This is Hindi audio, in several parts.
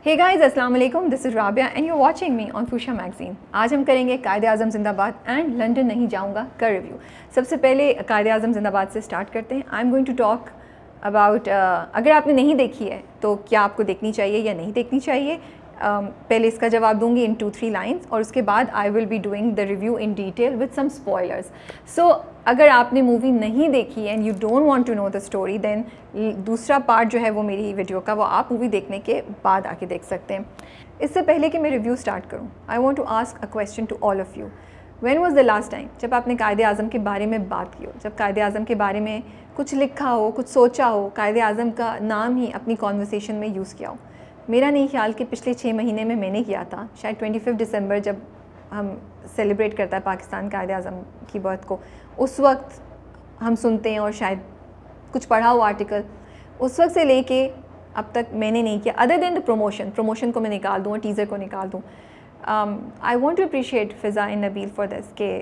हे गाइस, अस्सलाम वालेकुम, this is Rabia and you watching me on Fuchsia magazine. आज हम करेंगे कायदे-आज़म जिंदाबाद एंड लंदन नहीं जाऊंगा का रिव्यू। सबसे पहले कायदे-आज़म जिंदाबाद से स्टार्ट करते हैं। I am going to talk about अगर आपने नहीं देखी है तो क्या आपको देखनी चाहिए या नहीं देखनी चाहिए। पहले इसका जवाब दूंगी इन 2-3 लाइन्स और उसके बाद I will be doing the review in detail with some spoilers. So अगर आपने मूवी नहीं देखी and you don't want to know the story, then दूसरा पार्ट जो है वो मेरी वीडियो का, वो आप मूवी देखने के बाद आके देख सकते हैं। इससे पहले कि मैं रिव्यू स्टार्ट करूँ, I want to ask a question to all of you. When was the last time जब आपने कायदे-आज़म के बारे में बात की हो, जब कायदे-आज़म के बारे में कुछ लिखा हो, कुछ सोचा हो, कायदे-आज़म का नाम ही अपनी कॉन्वर्सेशन में यूज़ किया हो? मेरा नहीं ख्याल कि पिछले 6 महीने में मैंने किया था। शायद 25 दिसंबर जब हम सेलिब्रेट करता है पाकिस्तान कायदे-आज़म की बर्थ को, उस वक्त हम सुनते हैं और शायद कुछ पढ़ा हो आर्टिकल, उस वक्त से लेके अब तक मैंने नहीं किया अदर देन द प्रमोशन को मैं निकाल दूँ और टीज़र को निकाल दूँ। I want to appreciate Fiza and Nabeel for this के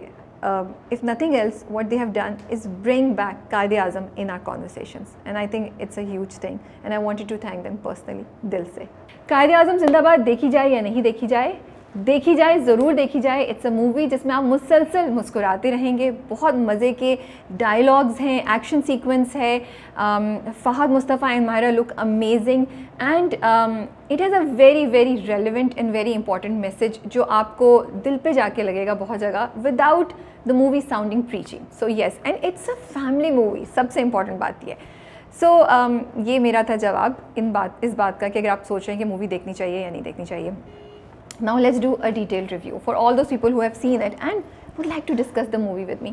if nothing else what they have done is bring back Qaid-e-Azam in our conversations and I think it's a huge thing and I wanted to thank them personally दिल से। कायदे-आज़म जिंदाबाद देखी जाए या नहीं देखी जाए? देखी जाए, ज़रूर देखी जाए। इट्स अ मूवी जिसमें आप मुसलसल मुस्कुराते रहेंगे। बहुत मज़े के डायलॉग्स हैं, एक्शन सीक्वेंस है, Fahad Mustafa and Mahira look amazing and it has a very very relevant and very important message जो आपको दिल पे जाके लगेगा बहुत जगह, without the movie sounding preaching. So yes, and it's a family movie, सबसे इंपॉर्टेंट बात ये है। सो ये मेरा था जवाब इस बात का कि अगर आप सोच रहे हैं कि मूवी देखनी चाहिए या नहीं देखनी चाहिए। Now let's do a detailed review for all those people who have seen it and would like to discuss the movie with me.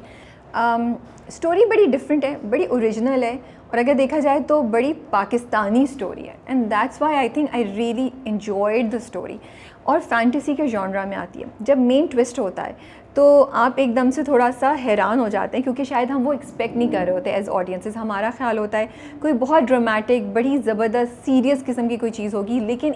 Story बड़ी डिफरेंट है, बड़ी ओरिजिनल है और अगर देखा जाए तो बड़ी पाकिस्तानी स्टोरी है and that's Y I think I really enjoyed the story. और फैंटेसी के जॉनरा में आती है। जब मेन ट्विस्ट होता है तो आप एकदम से थोड़ा सा हैरान हो जाते हैं क्योंकि शायद हम वो एक्सपेक्ट नहीं कर रहे होते एज ऑडियंसेस। हमारा ख्याल होता है कोई बहुत ड्रामेटिक, बड़ी ज़बरदस्त, सीरियस किस्म की कोई चीज़ होगी, लेकिन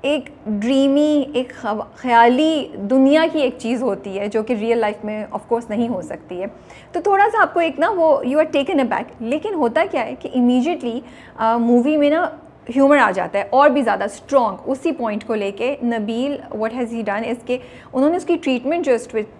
एक ड्रीमी, एक ख्याली दुनिया की एक चीज़ होती है जो कि रियल लाइफ में ऑफ कोर्स नहीं हो सकती है। तो थोड़ा सा आपको एक ना वो you are taken aback. लेकिन होता क्या है कि इमीडिएटली मूवी में ना ह्यूमर आ जाता है और भी ज़्यादा स्ट्रॉन्ग। उसी पॉइंट को लेके Nabeel what has he done इसके उन्होंने उसकी ट्रीटमेंट जो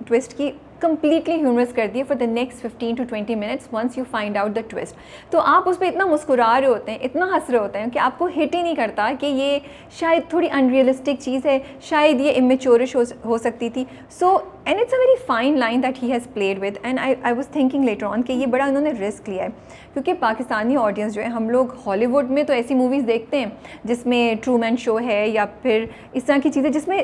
ट्विस्ट की कंप्लीटली ह्यूमरस कर दिए for the next 15 to 20 minutes once you find out the twist. तो आप उस पर इतना मुस्कुरा रहे होते हैं, इतना हंस रहे होते हैं कि आपको हिट ही नहीं करता कि ये शायद थोड़ी अनरियलिस्टिक चीज़ है, शायद ये इमेच्योरिश हो सकती थी। So and it's a very fine line that he has played with and I was thinking later on कि ये बड़ा उन्होंने रिस्क लिया है क्योंकि पाकिस्तानी ऑडियंस जो है, हम लोग हॉलीवुड में तो ऐसी मूवीज़ देखते हैं जिसमें ट्रूमैन शो है या फिर इस तरह की चीज़ें जिसमें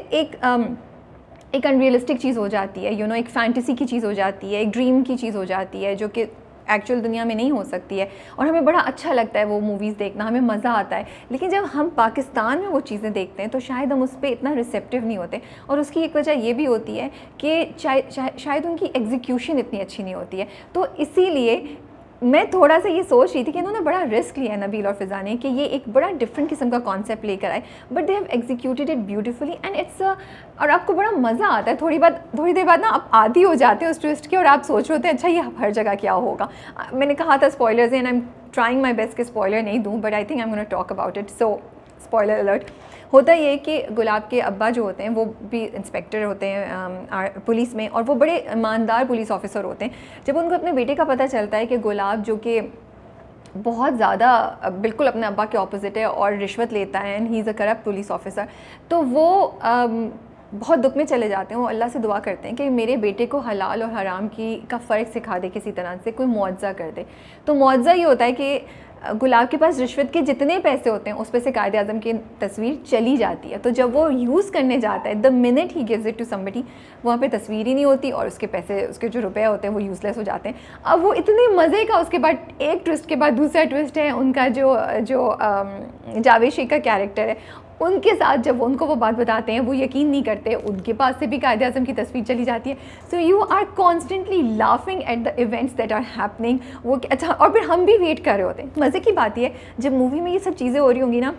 एक अनरियलिस्टिक चीज़ हो जाती है, एक फ़ैंटेसी की चीज़ हो जाती है, एक ड्रीम की चीज़ हो जाती है जो कि एक्चुअल दुनिया में नहीं हो सकती है और हमें बड़ा अच्छा लगता है वो मूवीज़ देखना, हमें मज़ा आता है। लेकिन जब हम पाकिस्तान में वो चीज़ें देखते हैं तो शायद हम उस पर इतना रिसेप्टिव नहीं होते और उसकी एक वजह ये भी होती है कि शायद उनकी एग्जीक्यूशन इतनी अच्छी नहीं होती है। तो इसीलिए मैं थोड़ा सा ये सोच रही थी कि इन्होंने बड़ा रिस्क लिया है नबील और फ़िज़ा ने कि ये एक बड़ा डिफरेंट किस्म का कॉन्सेप्ट लेकर आए, but they have executed it beautifully and it's और आपको बड़ा मज़ा आता है। थोड़ी देर बाद ना आप आदी हो जाते हैं उस ट्विस्ट के और आप सोच रहे होते हैं अच्छा ये हर जगह क्या होगा। मैंने कहा था spoilers and I am trying my best कि स्पॉयलर नहीं दूँ, but I think I am gonna talk about it. So spoiler alert. होता ये कि गुलाब के अब्बा जो होते हैं वो भी इंस्पेक्टर होते हैं पुलिस में और वो बड़े ईमानदार पुलिस ऑफिसर होते हैं। जब उनको अपने बेटे का पता चलता है कि गुलाब जो कि बहुत ज़्यादा बिल्कुल अपने अब्बा के ऑपोजिट है और रिश्वत लेता है and he is a corrupt police officer, तो वो बहुत दुख में चले जाते हैं। वो अल्लाह से दुआ करते हैं कि मेरे बेटे को हलाल और हराम का फ़र्क सिखा दे, किसी तरह से कोई मुआवजा कर दे। तो मुआवजा ये होता है कि गुलाब के पास रिश्वत के जितने पैसे होते हैं उस पे से कायदे-आज़म की तस्वीर चली जाती है। तो जब वो यूज़ करने जाता है, the minute he gives it to somebody, वहाँ पे तस्वीर ही नहीं होती और उसके पैसे, उसके जो रुपए होते हैं वो यूज़लेस हो जाते हैं। अब वो इतने मज़े का, उसके बाद एक ट्विस्ट के बाद दूसरा ट्विस्ट है। उनका जो जावेद शेख का कैरेक्टर है, उनके साथ जब उनको वो बात बताते हैं वो यकीन नहीं करते, उनके पास से भी कायदे-आज़म की तस्वीर चली जाती है। So you are constantly laughing at the events that are happening. वो अच्छा, और फिर हम भी वेट कर रहे होते हैं। मज़े की बात ये जब मूवी में ये सब चीज़ें हो रही होंगी ना,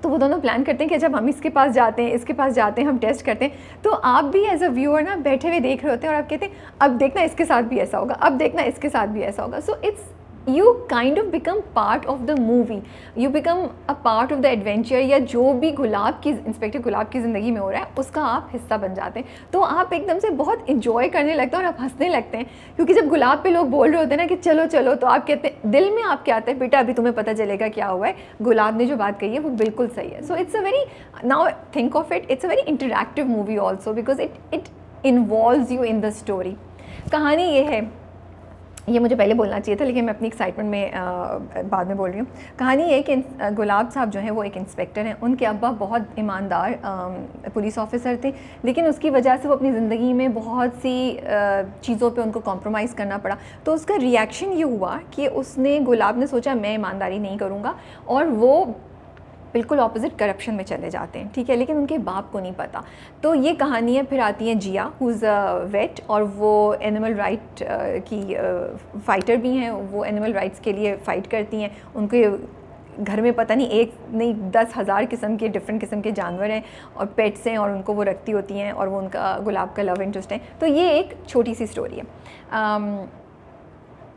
तो वो दोनों प्लान करते हैं कि जब हम इसके पास जाते हैं, इसके पास जाते हैं, हम टेस्ट करते हैं, तो आप भी एज अ व्यूअर ना बैठे हुए देख रहे होते हैं और आप कहते हैं अब देखना इसके साथ भी ऐसा होगा, अब देखना इसके साथ भी ऐसा होगा। So it's you kind of become part of the movie, you become a part of the adventure, या जो भी इंस्पेक्टर गुलाब की ज़िंदगी में हो रहा है उसका आप हिस्सा बन जाते हैं। तो आप एकदम से बहुत इंजॉय करने लगते हैं और आप हंसने लगते हैं, क्योंकि जब गुलाब पे लोग बोल रहे होते हैं ना कि चलो चलो, तो आप कहते हैं, दिल में आप क्या आता है, बेटा अभी तुम्हें पता चलेगा क्या हुआ है, गुलाब ने जो बात कही है वो बिल्कुल सही है। So it's a very, now think of it, it's a very interactive movie also, because it involves you in the story. कहानी ये है, ये मुझे पहले बोलना चाहिए था लेकिन मैं अपनी एक्साइटमेंट में बाद में बोल रही हूँ। कहानी ये कि गुलाब साहब जो हैं वो एक इंस्पेक्टर हैं, उनके अब्बा बहुत ईमानदार पुलिस ऑफिसर थे, लेकिन उसकी वजह से वो अपनी ज़िंदगी में बहुत सी चीज़ों पे उनको कॉम्प्रोमाइज़ करना पड़ा। तो उसका रिएक्शन ये हुआ कि गुलाब ने सोचा मैं ईमानदारी नहीं करूँगा, और वो बिल्कुल ऑपोजिट करप्शन में चले जाते हैं, ठीक है, लेकिन उनके बाप को नहीं पता। तो ये कहानियाँ फिर आती हैं जिया, हु इज़ अ वेट, और वो एनिमल राइट की फ़ाइटर भी हैं, वो एनिमल राइट्स के लिए फ़ाइट करती हैं। उनके घर में पता नहीं 1 नहीं 10,000 किस्म के डिफरेंट किस्म के जानवर हैं और पेट्स हैं, और उनको वो रखती होती हैं, और वो उनका गुलाब का लव इंटरेस्ट है। तो ये एक छोटी सी स्टोरी है।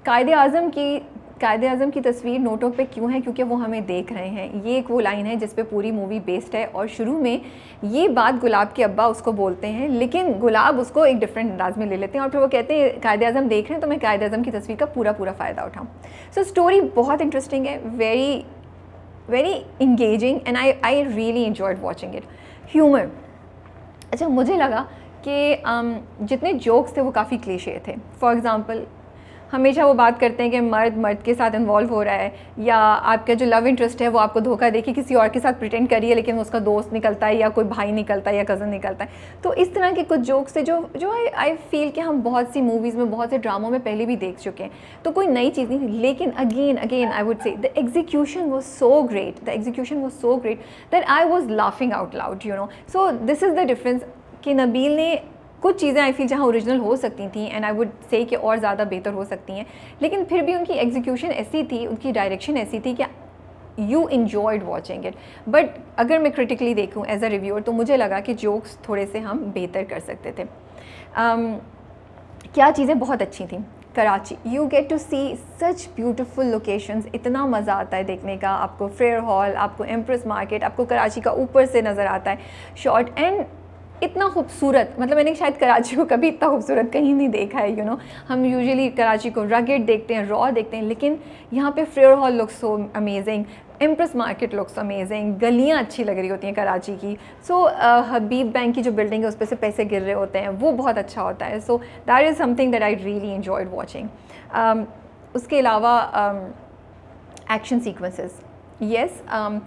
कायदे आज़म की तस्वीर नोटों पे क्यों है, क्योंकि वो हमें देख रहे हैं। ये एक वो लाइन है जिस पे पूरी मूवी बेस्ड है, और शुरू में ये बात गुलाब के अब्बा उसको बोलते हैं, लेकिन गुलाब उसको एक डिफरेंट अंदाज में ले लेते हैं, और फिर वो कहते हैं कायदे आज़म देख रहे हैं तो मैं कायदे आज़म की तस्वीर का पूरा फ़ायदा उठाऊँ। सो स्टोरी बहुत इंटरेस्टिंग है, very very engaging, and I really enjoyed watching it. Humour, अच्छा मुझे लगा कि जितने जोक्स थे वो काफ़ी क्लीशे थे। फॉर एग्ज़ाम्पल, हमेशा वो बात करते हैं कि मर्द के साथ इन्वॉल्व हो रहा है, या आपका जो लव इंटरेस्ट है वो आपको धोखा दे के किसी और के साथ प्रिटेंड करिए, लेकिन उसका दोस्त निकलता है या कोई भाई निकलता है या कज़न निकलता है। तो इस तरह के कुछ जोक्स थे जो आई फील कि हम बहुत सी मूवीज़ में, बहुत से ड्रामों में पहले भी देख चुके हैं, तो कोई नई चीज़ नहीं थी। लेकिन again I would say the execution was so great that I was laughing out loud, you know. So this is the difference कि नबील ने कुछ चीज़ें आई फील जहाँ ओरिजिनल हो सकती थी, एंड आई वुड से कि और ज़्यादा बेहतर हो सकती हैं, लेकिन फिर भी उनकी एग्जीक्यूशन ऐसी थी, उनकी डायरेक्शन ऐसी थी कि you enjoyed watching it. But अगर मैं क्रिटिकली देखूँ एज अ रिव्यूअर, तो मुझे लगा कि जोक्स थोड़े से हम बेहतर कर सकते थे। क्या चीज़ें बहुत अच्छी थी। Karachi, you get to see such beautiful locations, इतना मज़ा आता है देखने का। आपको फेयर हॉल, आपको एम्प्रेस मार्केट, आपको कराची का ऊपर से नज़र आता है शॉट, एंड इतना खूबसूरत, मतलब मैंने शायद कराची को कभी इतना खूबसूरत कहीं नहीं देखा है, यू नो। हम यूजुअली कराची को रगेड देखते हैं, रॉ देखते हैं, लेकिन यहाँ पे Frere Hall looks so amazing, Empress Market looks amazing, गलियाँ अच्छी लग रही होती हैं कराची की। सो हबीब बैंक की जो बिल्डिंग है उस पर से पैसे गिर रहे होते हैं, वो बहुत अच्छा होता है। So that is something that I really enjoyed watching. उसके अलावा action sequences, yes,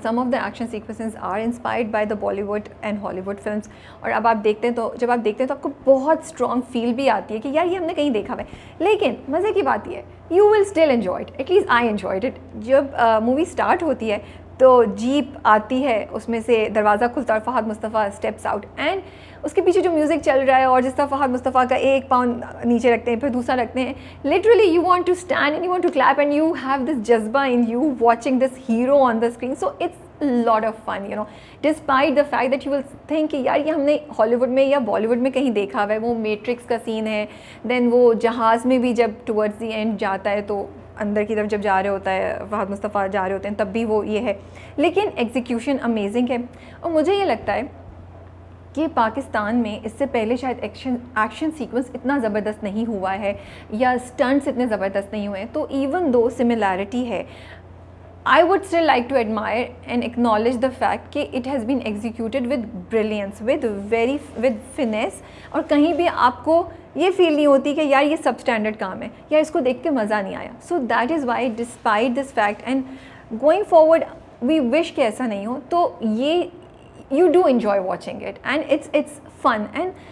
some of the action sequences are inspired by the Bollywood and Hollywood films, और अब आप देखते हैं तो जब आप देखते हैं तो आपको बहुत स्ट्रॉन्ग फील भी आती है कि यार ये हमने कहीं देखा हुआ है। लेकिन मज़े की बात ये है, you will still enjoy it, at least I enjoyed it. जब मूवी स्टार्ट होती है तो जीप आती है, उसमें से दरवाज़ा खुलता है और Fahd Mustafa steps out, and उसके पीछे जो म्यूज़िक चल रहा है, और जिस तरह फ़हद मुस्तफ़ा का एक पाँव नीचे रखते हैं फिर दूसरा रखते हैं, literally you want to stand and you want to clap, and you have this जज्बा in you watching this hero on the screen. So it's lot of fun, you know, despite the fact that you will think कि यार ये हमने हॉलीवुड में या बॉलीवुड में कहीं देखा हुआ है। वो मैट्रिक्स का सीन है, देन वो जहाज़ में भी जब टुवर्ड्स द एंड जाता है तो अंदर की तरफ जब जा रहे होता है, फ़हद मुस्तफ़ा जा रहे होते हैं, तब भी वो ये है, लेकिन एग्जीक्यूशन अमेजिंग है। और मुझे ये लगता है कि पाकिस्तान में इससे पहले शायद एक्शन सीक्वेंस इतना ज़बरदस्त नहीं हुआ है, या स्टंट्स इतने ज़बरदस्त नहीं हुए हैं। तो इवन दो सिमिलैरिटी है, I would still like to admire and acknowledge the fact कि it has been executed with brilliance, with finesse, और कहीं भी आपको ये फील नहीं होती कि यार ये सब स्टैंडर्ड काम है या इसको देख के मज़ा नहीं आया। So that is why despite this fact and going forward we wish कि ऐसा नहीं हो, तो ये you do enjoy watching it and it's fun, and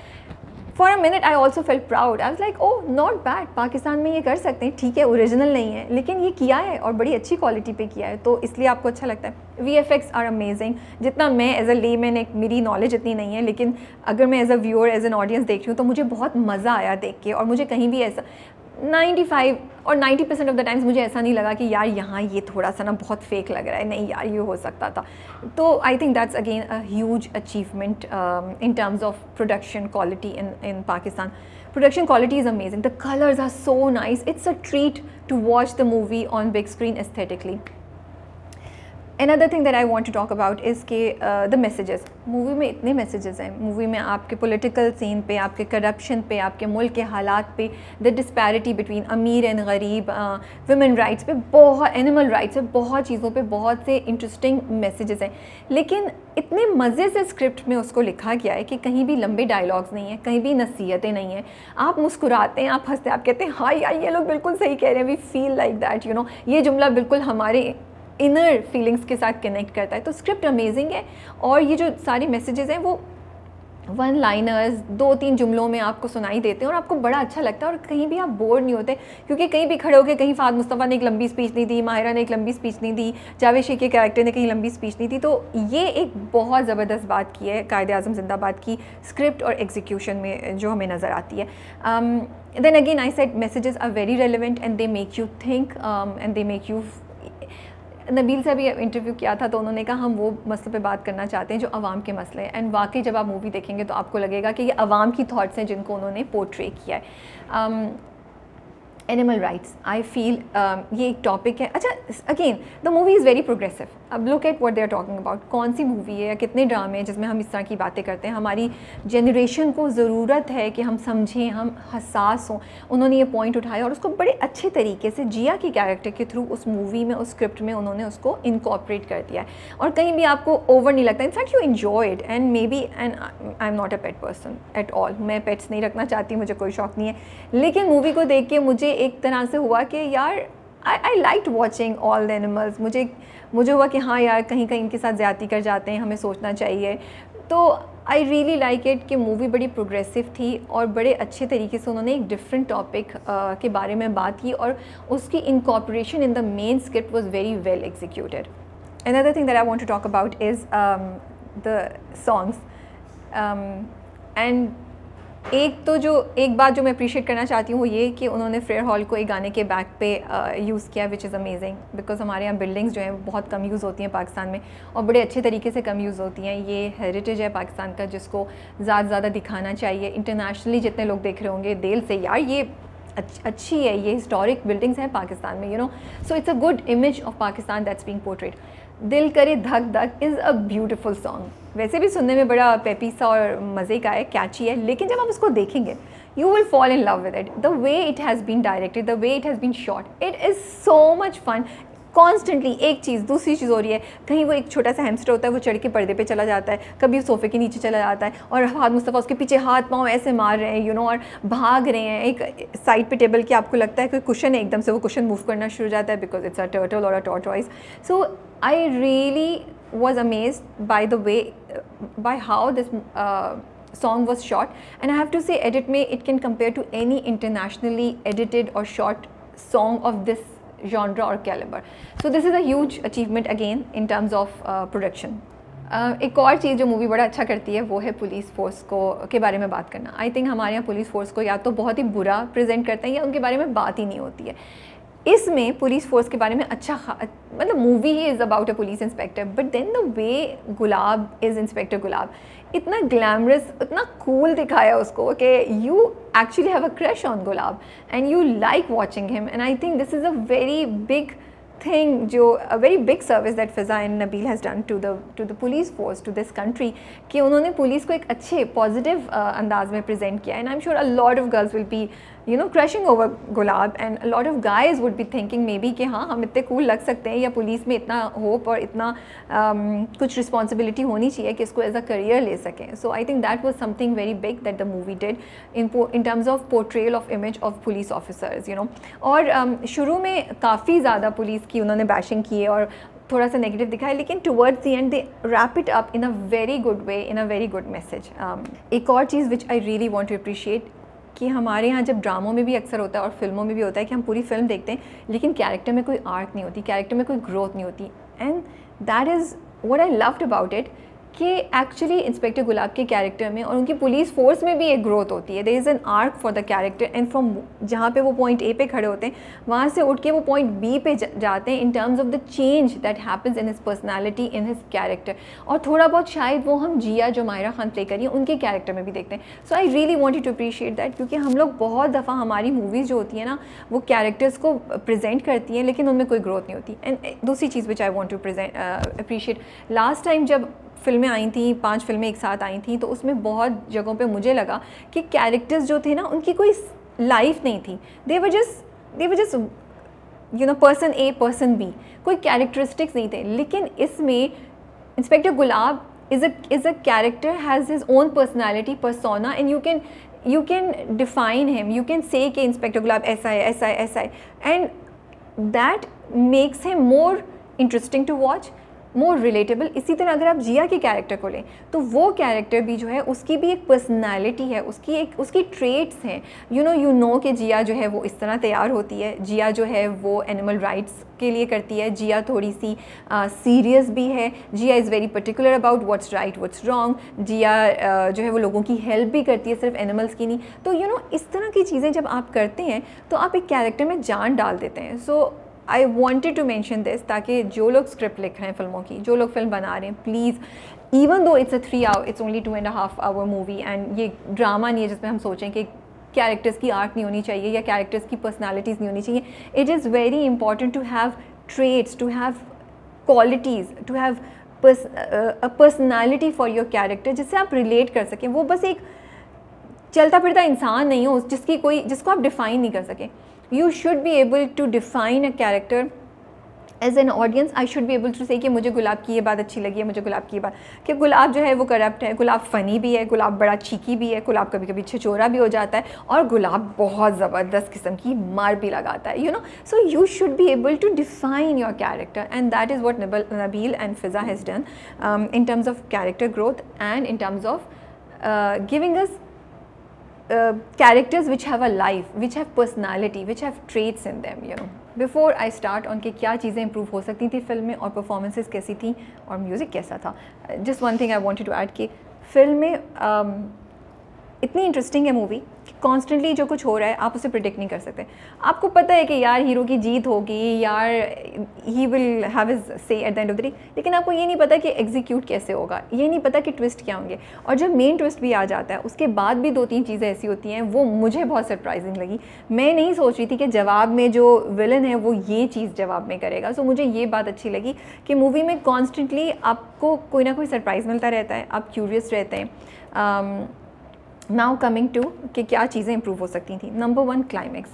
for a minute I also felt proud. I was like, oh not bad, Pakistan में ये कर सकते हैं, ठीक है ओरिजिनल नहीं है लेकिन ये किया है और बड़ी अच्छी क्वालिटी पे किया है, तो इसलिए आपको अच्छा लगता है। VFX are amazing. जितना मैं एज अ लेमैन, मेरी नॉलेज इतनी नहीं है, लेकिन अगर मैं as a viewer, as an audience देख रही हूँ तो मुझे बहुत मज़ा आया देख के, और मुझे कहीं भी ऐसा 95 और 90% ऑफ द टाइम्स मुझे ऐसा नहीं लगा कि यार यहाँ ये थोड़ा सा ना बहुत फेक लग रहा है, नहीं यार ये हो सकता था. तो I think that's again a huge achievement in terms of production quality in Pakistan. Production quality is amazing. The colors are so nice. It's a treat to watch the movie on big screen aesthetically. Another thing that I want to talk about is के the messages. मूवी में इतने messages हैं. मूवी में आपके political scene पे, आपके corruption पे, आपके मुल्क के हालात पे, the disparity between अमीर and गरीब, women rights पे, बहुत animal rights पे, बहुत चीज़ों पे बहुत से interesting messages हैं. लेकिन इतने मज़े से स्क्रिप्ट में उसको लिखा गया है कि कहीं भी लंबे डायलॉग्स नहीं हैं, कहीं भी नसीहतें नहीं हैं. आप मुस्कुराते हैं, आप हंसते हैं, आप कहते हैं हाँ यार ये लोग बिल्कुल सही कह रहे हैं, we feel like that, you know, ये जुमला बिल्कुल हमारे इनर फीलिंग्स के साथ कनेक्ट करता है. तो स्क्रिप्ट अमेजिंग है और ये जो सारे मैसेजेस हैं वो वन लाइनर्स 2-3 जुमलों में आपको सुनाई देते हैं और आपको बड़ा अच्छा लगता है और कहीं भी आप बोर नहीं होते, क्योंकि कहीं भी खड़े होकर कहीं फ़ाद मुस्तफ़ा ने एक लंबी स्पीच नहीं दी, माहिरा ने एक लंबी स्पीच नहीं दी, जावेद शेख के कैरेक्टर ने कहीं लंबी स्पीच नहीं दी. तो ये एक बहुत ज़बरदस्त बात की है कायदे आज़म जिंदाबाद की स्क्रिप्ट और एग्जीक्यूशन में जो हमें नज़र आती है. Then again I said messages are very relevant and they make you think and they make you. Nabeel से भी इंटरव्यू किया था तो उन्होंने कहा हम वो मसले पे बात करना चाहते हैं जो आवाम के मसले हैं. एंड वाकई जब आप मूवी देखेंगे तो आपको लगेगा कि ये आवाम की थॉट्स हैं जिनको उन्होंने पोर्ट्रे किया है. एनिमल राइट्स आई फील ये एक टॉपिक है. अच्छा again the movie is very progressive. अब look at what they are talking about. कौन सी मूवी है या कितने ड्रामे हैं जिसमें हम इस तरह की बातें करते हैं. हमारी जनरेशन को ज़रूरत है कि हम समझें, हम हसास हों. उन्होंने ये पॉइंट उठाया और उसको बड़े अच्छे तरीके से जिया की कैरेक्टर के थ्रू उस मूवी में, उस स्क्रिप्ट में उन्होंने उसको इनकॉर्पोरेट कर दिया है और कहीं भी आपको ओवर नहीं लगता. In fact you enjoy it and may be, and I am not a pet person at all. मैं पेट्स नहीं रखना चाहती, मुझे कोई शौक़ नहीं है, लेकिन मूवी को देख के मुझे एक तरह से हुआ कि यार I liked watching all the animals. मुझे हुआ कि हाँ यार कहीं कहीं इनके साथ ज़्यादती कर जाते हैं, हमें सोचना चाहिए. तो आई रियली लाइक इट कि मूवी बड़ी प्रोग्रेसिव थी और बड़े अच्छे तरीके से उन्होंने एक डिफरेंट टॉपिक के बारे में बात की और उसकी incorporation in the main script was very well executed. Another thing that I want to talk about is the songs. And एक बात जो मैं अप्रिशिएट करना चाहती हूँ वो ये कि उन्होंने फेयर हॉल को एक गाने के बैक पे यूज़ किया, विच इज़ अमेजिंग, बिकॉज हमारे यहाँ बिल्डिंग्स जो हैं बहुत कम यूज़ होती हैं पाकिस्तान में और बड़े अच्छे तरीके से कम यूज़ होती हैं. ये हेरिटेज है पाकिस्तान का जिसको ज़्यादा से ज़्यादा दिखाना चाहिए. इंटरनेशनली जितने लोग देख रहे होंगे दिल से यार ये अच्छी है, ये हिस्टोरिक बिल्डिंग्स हैं पाकिस्तान में, you know. So it's a good image of Pakistan that's being portrayed. दिल करे धक धक इज़ अ ब्यूटिफुल सॉन्ग. वैसे भी सुनने में बड़ा पेपी सा और मज़े का है, कैची है, लेकिन जब आप उसको देखेंगे you will fall in love with it. The way it has been directed, the way it has been shot, it is so much fun. Constantly एक चीज़ दूसरी चीज़ हो रही है. कहीं वो एक छोटा सा हैमस्टर होता है, वो चढ़ के पर्दे पे चला जाता है, कभी सोफ़े के नीचे चला जाता है और फ़ाद मुस्तफ़ा उसके पीछे हाथ पाँव ऐसे मार रहे हैं, यू नो, और भाग रहे हैं. एक साइड पे टेबल के आपको लगता है कोई कुशन है, एकदम से वो कुशन मूव करना शुरू हो जाता है बिकॉज इट्स अ टर्टल और a tortoise. So I really was amazed by the way by how this song was shot, and I have to say edit में it can compare to any internationally edited or shot song of this genre or caliber. So this is a huge achievement again in terms of production. एक और चीज़ जो मूवी बड़ा अच्छा करती है वो है पुलिस फोर्स के बारे में बात करना. आई थिंक हमारे यहाँ पुलिस फोर्स को या तो बहुत ही बुरा प्रेजेंट करते हैं या उनके बारे में बात ही नहीं होती है. इसमें पुलिस फोर्स के बारे में अच्छा, मतलब movie he is about a police inspector, but then the way Gulab is inspector Gulab, इतना ग्लैमरस, इतना कूल दिखाया उसको कि you actually have a crush on Gulab and you like watching him. And I think this is a very big thing, जो a very big service that Fiza and Nabeel has done to the police force, to this country, कि उन्होंने पुलिस को एक अच्छे पॉजिटिव अंदाज में प्रेजेंट किया. And I am sure a lot of girls will B crushing over Gulab, and a lot of guys would be thinking maybe कि हाँ हम इतने cool लग सकते हैं या पुलिस में इतना होप और इतना कुछ रिस्पॉन्सिबिलिटी होनी चाहिए कि इसको एज अ करियर ले सकें. So I think that was something very big that the movie did in terms of portrayal of image of police officers, you know. और शुरू में काफ़ी ज़्यादा पुलिस की उन्होंने बैशिंग की है और थोड़ा सा नेगेटिव दिखाया, लेकिन towards the end they wrap it up in a very good way, in a very good message. एक और चीज़ which I really want to appreciate कि हमारे यहाँ जब ड्रामों में भी अक्सर होता है और फिल्मों में भी होता है कि हम पूरी फिल्म देखते हैं लेकिन कैरेक्टर में कोई आर्क नहीं होती, कैरेक्टर में कोई ग्रोथ नहीं होती. And that is what I loved about it, कि एक्चुअली इंस्पेक्टर गुलाब के कैरेक्टर में और उनकी पुलिस फोर्स में भी एक ग्रोथ होती है. There is an arc for the character and from जहाँ पे वो पॉइंट ए पे खड़े होते हैं वहाँ से उठ के वो पॉइंट बी पे जाते हैं इन terms of the change that happens in his personality, in his character. और थोड़ा बहुत शायद वो हम जिया जो मायरा खान प्ले करी उनके कैरेक्टर में भी देखते हैं. So I really wanted to appreciate that, क्योंकि हम लोग बहुत दफ़ा हमारी मूवीज़ जो होती है ना वो कैरेक्टर्स को प्रेजेंट करती हैं लेकिन उनमें कोई ग्रोथ नहीं होती. एंड दूसरी चीज़ which I want to appreciate, last time जब फिल्में आई थी, 5 फिल्में एक साथ आई थी, तो उसमें बहुत जगहों पे मुझे लगा कि कैरेक्टर्स जो थे ना उनकी कोई लाइफ नहीं थी. They were just you know person A person B, कोई कैरेक्टरिस्टिक्स नहीं थे. लेकिन इसमें inspector Gulab is a character has his own personality, persona, and you can define him, you can say कि इंस्पेक्टर गुलाब ऐसा है, ऐसा है, ऐसा है, and that makes him more interesting to watch, more relatable. इसी तरह अगर आप जिया के कैरेक्टर को लें तो वो कैरेक्टर भी जो है उसकी भी एक पर्सनालिटी है, उसकी ट्रेट्स हैं. यू नो कि जिया जो है वो इस तरह तैयार होती है, जिया जो है वो एनिमल राइट्स के लिए करती है, जिया थोड़ी सी सीरियस भी है, Zia is very particular about what's right what's wrong, Zia जो है वो लोगों की हेल्प भी करती है, सिर्फ एनिमल्स की नहीं. तो इस तरह की चीज़ें जब आप करते हैं तो आप एक कैरेक्टर में जान डाल देते हैं. So I wanted to mention this ताकि जो लोग स्क्रिप्ट लिख रहे हैं फिल्मों की, जो लोग फिल्म बना रहे हैं, please, even though it's only 2.5 hour movie and ये ड्रामा नहीं है जिसमें हम सोचें कि कैरेक्टर्स की आर्क नहीं होनी चाहिए या कैरेक्टर्स की पर्सनालिटीज़ नहीं होनी चाहिए. It is very important to have traits, to have qualities, to have a personality for your character जिससे आप रिलेट कर सकें. वो बस एक चलता फिरता इंसान नहीं हो जिसको आप डिफ़ाइन नहीं कर सकें. You should be able to define a character as an audience. I should be able to say कि मुझे गुलाब की ये बात अच्छी लगी है, मुझे गुलाब की ये बात, कि गुलाब जो है वो करप्ट है, गुलाब फ़नी भी है, गुलाब बड़ा चीकी भी है, गुलाब कभी कभी छिछोरा भी हो जाता है और गुलाब बहुत ज़बरदस्त किस्म की मार भी लगाता है. So you should be able to define your character, and that is what Nabil and Fiza has done in terms of character growth and in terms of giving us characters which have a life, which have personality, which have traits in them. Before I start on कि क्या चीज़ें improve हो सकती थी फिल्म में और performances कैसी थी और म्यूज़िक कैसा था, just one thing I wanted to add कि फिल्म में इतनी इंटरेस्टिंग है मूवी कि कॉन्स्टेंटली जो कुछ हो रहा है आप उसे प्रिडिक्ट नहीं कर सकते. आपको पता है कि यार हीरो की जीत होगी, यार ही विल हैव हिज से at the end of the day, लेकिन आपको ये नहीं पता कि एग्जीक्यूट कैसे होगा, ये नहीं पता कि ट्विस्ट क्या होंगे. और जब मेन ट्विस्ट भी आ जाता है उसके बाद भी 2-3 चीज़ें ऐसी होती हैं वो मुझे बहुत सरप्राइजिंग लगी. मैं नहीं सोच रही थी कि जवाब में जो विलन है वो ये चीज़ जवाब में करेगा. सो मुझे ये बात अच्छी लगी कि मूवी में कॉन्स्टेंटली आपको कोई ना कोई सरप्राइज़ मिलता रहता है, आप क्यूरियस रहते हैं. नाउ कमिंग टू कि क्या चीज़ें इंप्रूव हो सकती थी. Number 1, climax.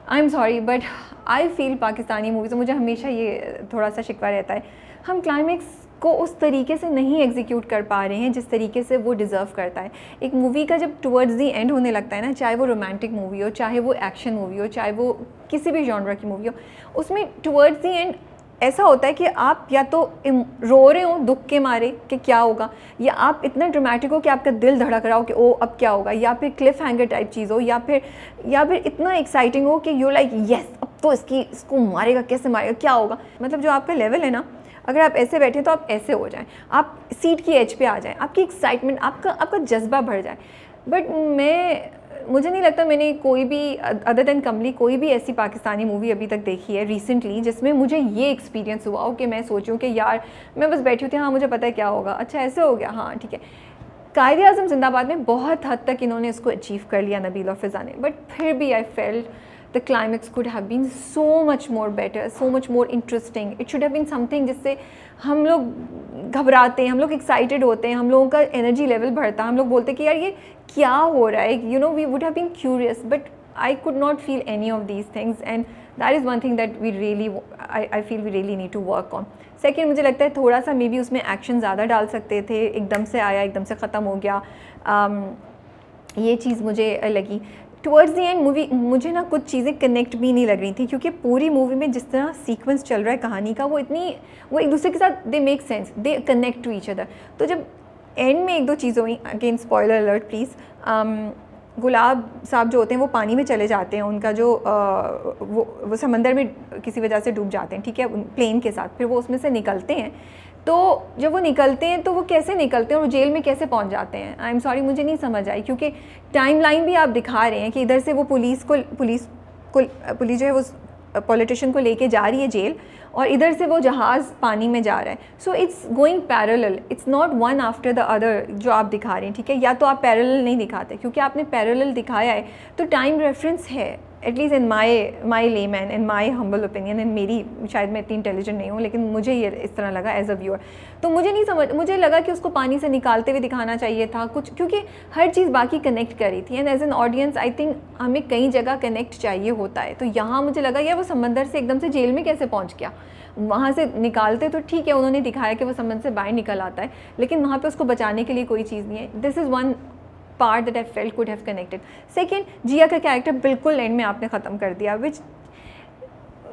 I am sorry but I feel Pakistani movie से मुझे हमेशा ये थोड़ा सा शिकवा रहता है, हम क्लाइमैक्स को उस तरीके से नहीं एग्जीक्यूट कर पा रहे हैं जिस तरीके से वो डिज़र्व करता है. एक मूवी का जब टुवर्ड्स दी एंड होने लगता है ना, चाहे वो रोमांटिक मूवी हो, चाहे वो एक्शन मूवी हो, चाहे वो किसी भी जॉनर की मूवी हो, उसमें टुवर्ड्स दी एंड ऐसा होता है कि आप या तो रो रहे हो दुख के मारे कि क्या होगा, या आप इतना ड्रामेटिक हो कि आपका दिल धड़क रहा हो कि ओ अब क्या होगा, या फिर क्लिफ हैंगर टाइप चीज़ हो, या फिर इतना एक्साइटिंग हो कि यू लाइक यस अब तो इसको मारेगा, कैसे मारेगा, क्या होगा. मतलब जो आपका लेवल है ना, अगर आप ऐसे बैठे तो आप ऐसे हो जाएं, आप सीट की एज पे आ जाएं, आपकी एक्साइटमेंट, आपका जज्बा बढ़ जाए. बट मुझे नहीं लगता मैंने कोई भी अदर देन कमली कोई भी ऐसी पाकिस्तानी मूवी अभी तक देखी है रिसेंटली जिसमें मुझे ये एक्सपीरियंस हुआ हो कि मैं सोचूं कि यार मैं बस बैठी थी, हाँ मुझे पता है क्या होगा, अच्छा ऐसे हो गया, हाँ ठीक है. कायदे-ए-आज़म जिंदाबाद में बहुत हद तक इन्होंने इसको अचीव कर लिया नबील और फिज़ा ने, बट फिर भी I felt the climax could have been so much more better, so much more interesting. It should have been something जिससे हम लोग घबराते हैं, हम लोग एक्साइटेड होते हैं, हम लोगों का एनर्जी लेवल बढ़ता है, हम लोग बोलते हैं कि यार ये क्या हो रहा है, we would have been curious, but I could not feel any of these things, and that is one thing that we really, I feel we really need to work on. Second, मुझे लगता है थोड़ा सा मे बी उसमें एक्शन ज़्यादा डाल सकते थे, एकदम से आया एकदम से ख़त्म हो गया, ये चीज़ मुझे लगी. टुवर्ड्स दी एंड मूवी मुझे ना कुछ चीज़ें कनेक्ट भी नहीं लग रही थी, क्योंकि पूरी मूवी में जिस तरह सीक्वेंस चल रहा है कहानी का वो एक दूसरे के साथ they make sense, they connect to each other. तो जब एंड में 1-2 चीज़ हुई, again spoiler alert please, Gulab sahab जो होते हैं वो पानी में चले जाते हैं, उनका जो वो समंदर में किसी वजह से डूब जाते हैं, ठीक है, प्लेन के साथ, फिर वो उसमें से निकलते हैं तो जब वो निकलते हैं तो वो कैसे निकलते हैं और जेल में कैसे पहुंच जाते हैं, आई एम सॉरी मुझे नहीं समझ आई, क्योंकि टाइम लाइन भी आप दिखा रहे हैं कि इधर से वो पुलिस जो है वो पॉलिटिशियन को लेके जा रही है जेल, और इधर से वो जहाज़ पानी में जा रहा है। So it's going parallel, it's not one after the other जो आप दिखा रहे हैं, ठीक है। या तो आप पैरेलल नहीं दिखाते, क्योंकि आपने पैरेलल दिखाया है तो टाइम रेफरेंस है, at least in my layman, in my humble opinion, in मेरी, शायद मैं इतनी इंटेलिजेंट नहीं हूँ, लेकिन मुझे ये इस तरह लगा एज अ व्यूअर। तो मुझे नहीं समझ, मुझे लगा कि उसको पानी से निकालते हुए दिखाना चाहिए था कुछ, क्योंकि हर चीज़ बाकी कनेक्ट करी थी। And as an audience I think हमें कई जगह कनेक्ट चाहिए होता है। तो यहाँ मुझे लगा यार वो समंदर से एकदम से जेल में कैसे पहुँच गया, वहाँ से निकालते तो ठीक है, उन्होंने दिखाया कि वो समंदर से बाहर निकल आता है, लेकिन वहाँ पे उसको बचाने के लिए कोई चीज़ नहीं है। This is one part that I felt could have connected. Second, Zia का कैरेक्टर बिल्कुल एंड में आपने ख़त्म कर दिया, which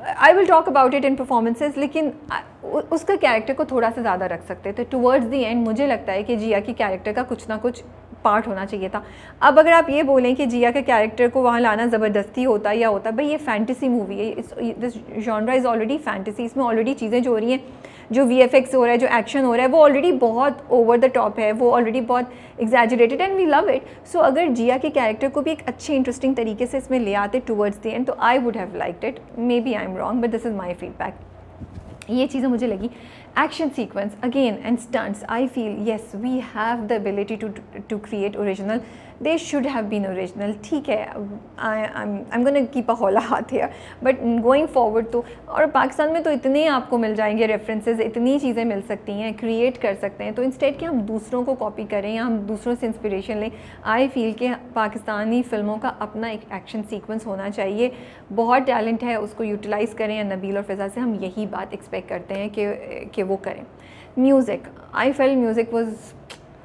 I will talk about it in performances, लेकिन उसका कैरेक्टर को थोड़ा सा ज़्यादा रख सकते थे। टुवर्ड्स दी एंड मुझे लगता है कि जिया की कैरेक्टर का कुछ ना कुछ पार्ट होना चाहिए था। अब अगर आप ये बोलें कि जिया के कैरेक्टर को वहाँ लाना ज़बरदस्ती होता या होता, भाई ये फैंटेसी मूवी है, this genre is already fantasy, इसमें ऑलरेडी चीज़ें जो हो रही हैं, जो VFX हो रहा है, जो एक्शन हो रहा है, वो ऑलरेडी बहुत ओवर द टॉप है, वो ऑलरेडी बहुत exaggerated and we love it. So अगर जिया के कैरेक्टर को भी एक अच्छे इंटरेस्टिंग तरीके से इसमें ले आते टुवर्ड्स द एंड, तो I would have liked it. Maybe I am wrong, but this is my feedback. ये चीज़ें मुझे लगी। Action sequence again and stunts, I feel yes we have the ability to create original, they should have been original, ठीक है। I am gonna keep a hold हाथ हियर, बट गोइंग फॉरवर्ड तो, और पाकिस्तान में तो इतने आपको मिल जाएंगे रेफरेंसेस, इतनी चीज़ें मिल सकती हैं, क्रिएट कर सकते हैं। तो इंस्टेड कि हम दूसरों को कॉपी करें या हम दूसरों से इंस्पिरेशन लें, आई फील कि पाकिस्तानी फ़िल्मों का अपना एक एक्शन सीक्वेंस होना चाहिए। बहुत टैलेंट है, उसको यूटिलाइज़ करें, या नबील और फ़िज़ा से हम यही बात एक्सपेक्ट करते हैं कि वो करें। Music, I fail music was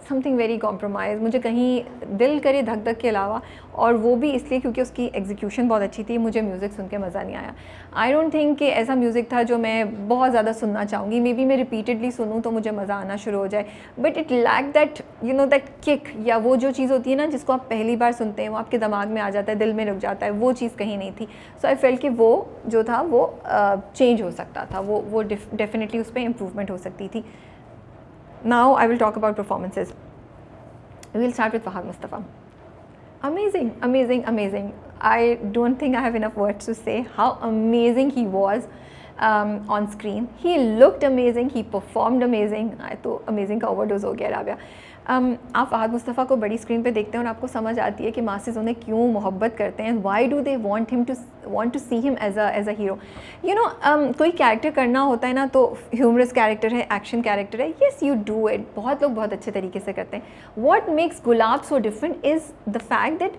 something very compromise, मुझे कहीं दिल करे धक धक के अलावा, और वो भी इसलिए क्योंकि उसकी एग्जीक्यूशन बहुत अच्छी थी, मुझे म्यूज़िक सुन के मज़ा नहीं आया। आई डोंट थिंक कि ऐसा म्यूज़िक था जो मैं बहुत ज़्यादा सुनना चाहूँगी, मे बी मैं रिपीटेडली सुनूँ तो मुझे मज़ा आना शुरू हो जाए, but it lack that you know that kick, या वो जो चीज़ होती है ना जिसको आप पहली बार सुनते हैं वो आपके दिमाग में आ जाता है, दिल में रुक जाता है, वो चीज़ कहीं नहीं थी। सो आई फेल कि वो जो था वो चेंज हो सकता था, वो डेफिनेटली उस पर इम्प्रूवमेंट हो सकती थी। Now I will talk about performances. We'll start with Fahad Mustafa. Amazing, amazing, amazing. I don't think I have enough words to say how amazing he was on screen. He looked amazing, he performed amazing. तो amazing का overdose हो गया राबिया। आप फ़हद मुस्तफ़ा को बड़ी स्क्रीन पे देखते हैं और आपको समझ आती है कि मासेस उन्हें क्यों मोहब्बत करते हैं, why do they want to see him as a hero. You know कोई कैरेक्टर करना होता है ना, तो ह्यूमरस कैरेक्टर है, एक्शन कैरेक्टर है, येस यू डू इट, बहुत लोग बहुत अच्छे तरीके से करते हैं। What makes Gulab so different is the fact that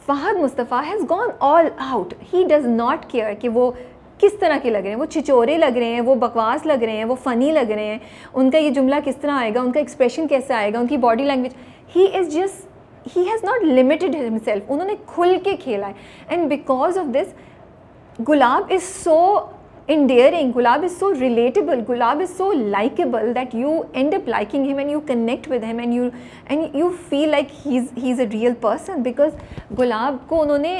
Fahad Mustafa has gone all out. He does not care कि वो किस तरह के लग रहे हैं, वो छिचोरे लग रहे हैं, वो बकवास लग रहे हैं, वो फ़नी लग रहे हैं, उनका ये जुमला किस तरह आएगा, उनका एक्सप्रेशन कैसे आएगा, उनकी body language, he has not limited himself, उन्होंने खुल के खेला है। And because of this gulab is so endearing, Gulab is so relatable, Gulab is so likable that you end up liking him and you connect with him and you feel like he's a real person, because गुलाब को उन्होंने,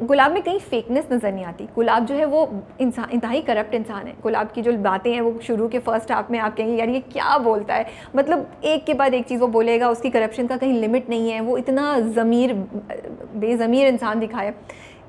गुलाब में कहीं फेकनेस नज़र नहीं आती। गुलाब जो है वो इंसान, इंतहाई करप्ट इंसान है। गुलाब की जो बातें हैं वो शुरू के फर्स्ट हाफ में आप कहेंगे यार ये क्या बोलता है, मतलब एक के बाद एक चीज़ वो बोलेगा, उसकी करप्शन का कहीं लिमिट नहीं है, वो इतना बेज़मीर इंसान दिखाया।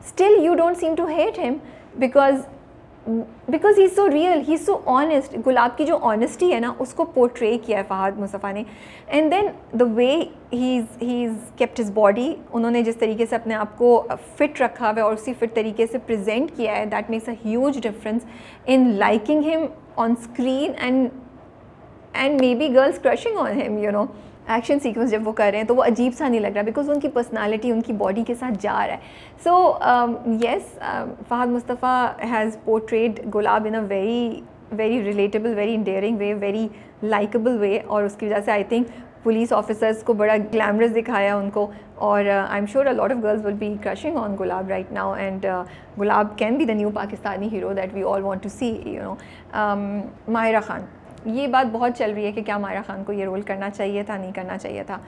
Still you don't seem to hate him because he is so real, he is so honest. Gulab की जो ऑनेस्टी है ना उसको पोर्ट्रे किया है फ़हद मुस्तफ़ा ने। And then the way he is kept his body, उन्होंने जिस तरीके से अपने आप को फिट रखा हुआ है और उसी फिट तरीके से प्रेजेंट किया है, that makes a huge difference in liking him on screen and may be girls crushing on him. You know action sequence जब वो कर रहे हैं तो वो अजीब सा नहीं लग रहा, बिकॉज उनकी पर्सनालिटी उनकी बॉडी के साथ जा रहा है। So yes, Fahad Mustafa has portrayed Gulab in a very relatable, very endearing way, very likeable way, और उसकी वजह से आई थिंक पुलिस ऑफिसर्स को बड़ा ग्लैमरस दिखाया उनको, और I am sure a lot of girls will be crushing on Gulab right now, and Gulab can be the new Pakistani hero that we all want to see. You know Mahira Khan, ये बात बहुत चल रही है कि क्या माहिरा खान को ये रोल करना चाहिए था, नहीं करना चाहिए था।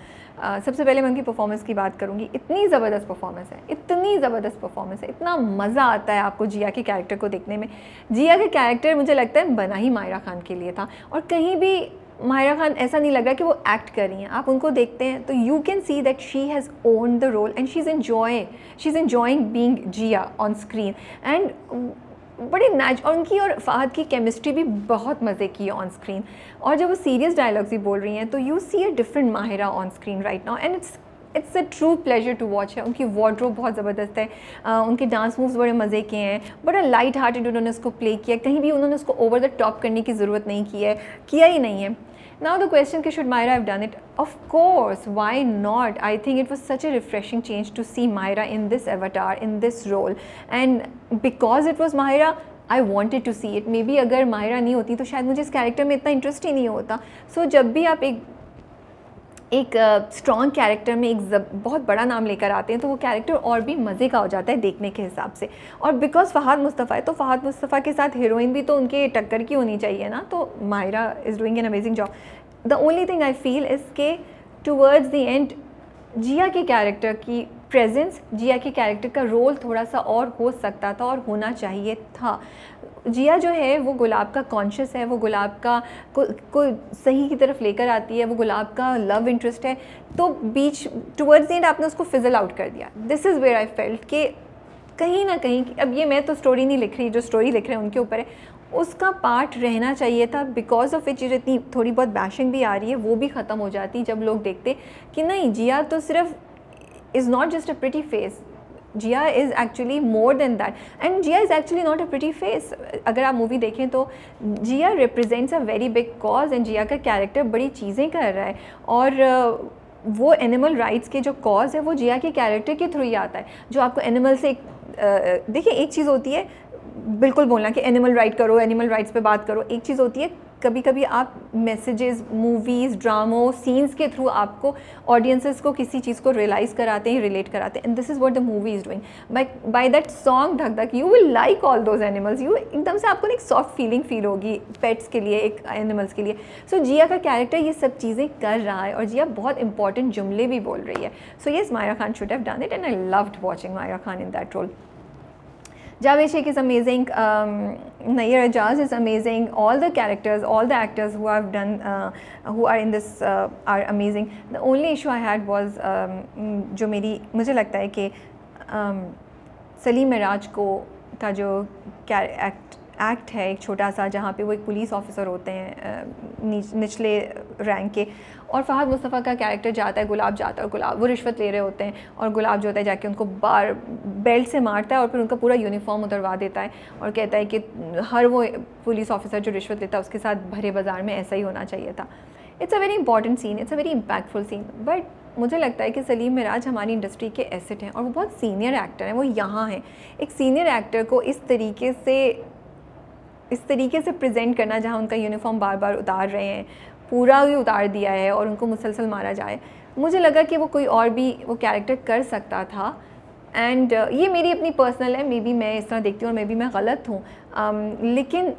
सबसे पहले मैं उनकी परफॉर्मेंस की बात करूँगी। इतनी ज़बरदस्त परफॉर्मेंस है, इतनी ज़बरदस्त परफॉर्मेंस है, इतना मज़ा आता है आपको जिया के कैरेक्टर को देखने में। जिया के कैरेक्टर मुझे लगता है बना ही माहिरा खान के लिए था, और कहीं भी माहिरा खान ऐसा नहीं लग रहा कि वो एक्ट कर रही हैं, आप उनको देखते हैं तो you can see that she has owned the role and she is enjoying being Jiya on screen and बड़े और उनकी और फ़हद की केमिस्ट्री भी बहुत मज़े की है ऑन स्क्रीन। और जब वो सीरियस डायलॉग्स भी बोल रही हैं तो you see a different Mahira on screen right now and it's a true pleasure to watch है। उनकी वार्डरोब बहुत ज़बरदस्त है, उनके डांस मूव्स बड़े मज़े के हैं, बड़ा लाइट हार्टेड उन्होंने उसको प्ले किया, कहीं भी उन्होंने उसको ओवर द टॉप करने की ज़रूरत नहीं की है, किया ही नहीं है। Now the question is, should Myra have done it? Of course, why not? I think it was such a refreshing change to see Myra in this avatar, in this role, and because it was Myra, I wanted to see it. Maybe अगर Myra नहीं होती तो शायद मुझे इस कैरेक्टर में इतना इंटरेस्ट ही नहीं होता। So जब भी आप एक स्ट्रॉन्ग कैरेक्टर में एक बहुत बड़ा नाम लेकर आते हैं तो वो कैरेक्टर और भी मज़े का हो जाता है देखने के हिसाब से। और बिकॉज फ़हद मुस्तफ़ा है तो फ़हद मुस्तफ़ा के साथ हीरोइन भी तो उनके टक्कर की होनी चाहिए ना, तो Mahira is doing an amazing job. The only thing I feel is के टूवर्ड्स द एंड जिया के कैरेक्टर की प्रेजेंस, जिया के कैरेक्टर का रोल थोड़ा सा और हो सकता था और होना चाहिए था। जिया जो है वो गुलाब का कॉन्शियस है, वो गुलाब का को सही की तरफ लेकर आती है, वो गुलाब का लव इंटरेस्ट है, तो बीच टुवर्ड्स द एंड आपने उसको फिजल आउट कर दिया। This is where I felt कि कहीं ना कहीं, अब ये मैं तो स्टोरी नहीं लिख रही, जो स्टोरी लिख रहे हैं उनके ऊपर है, उसका पार्ट रहना चाहिए था। बिकॉज ऑफ विच इतनी थोड़ी बहुत बैशिंग भी आ रही है वो भी ख़त्म हो जाती जब लोग देखते कि नहीं, जिया तो सिर्फ is not just a pretty face, Zia is actually more than that and Zia is actually not a pretty face. अगर आप मूवी देखें तो Zia represents a very big cause and Zia का कैरेक्टर बड़ी चीज़ें कर रहा है और वो एनिमल राइट्स के जो कॉज है वो जिया के कैरेक्टर के थ्रू ही आता है। जो आपको एनिमल से देखिए, एक चीज़ होती है बिल्कुल बोलना कि एनिमल राइट करो, एनिमल राइट्स पे बात करो, एक चीज़ होती है कभी कभी आप मैसेजेस, मूवीज़, ड्रामो, सीन्स के थ्रू आपको ऑडियंसेस को किसी चीज़ को रियलाइज़ कराते हैं, रिलेट कराते हैं, and this is what the movie is doing by that song धक धक। You will like all those animals, you एकदम से आपको एक सॉफ्ट फीलिंग फील होगी पेट्स के लिए, एक एनिमल्स के लिए। सो जिया का कैरेक्टर ये सब चीज़ें कर रहा है और जिया बहुत इंपॉर्टेंट जुमले भी बोल रही है। So yes, Mahira Khan should have done it and I loved watching Mahira Khan in that role. Javed Sheikh is amazing. Nayyar Ajaz is amazing. All the characters, all the actors who have done, who are in this are amazing. The only issue I had was जो मुझे लगता है कि सलीम मिराज को का जो एक्ट है एक छोटा सा, जहाँ पे वो एक पुलिस ऑफिसर होते हैं निचले रैंक के, और फ़हद मुस्तफ़ा का कैरेक्टर जाता है, गुलाब जाता है और गुलाब वो रिश्वत ले रहे होते हैं और गुलाब जो होता है जाके उनको बार बेल्ट से मारता है और फिर उनका पूरा यूनिफॉर्म उतरवा देता है और कहता है कि हर वो पुलिस ऑफिसर जो रिश्वत लेता है उसके साथ भरे बाज़ार में ऐसा ही होना चाहिए था. It's a very important scene, it's a very impactful scene. But मुझे लगता है कि सलीम मिराज हमारी इंडस्ट्री के एसेट हैं और वो बहुत सीनियर एक्टर हैं. वो यहाँ हैं, एक सीनियर एक्टर को इस तरीके से प्रेजेंट करना, जहाँ उनका यूनिफॉर्म बार बार उतार रहे हैं, पूरा ही उतार दिया है और उनको मुसलसल मारा जाए, मुझे लगा कि वो कोई और भी वो कैरेक्टर कर सकता था. एंड ये मेरी अपनी पर्सनल है, मे बी मैं इस तरह देखती हूँ और मे बी मैं गलत हूँ, लेकिन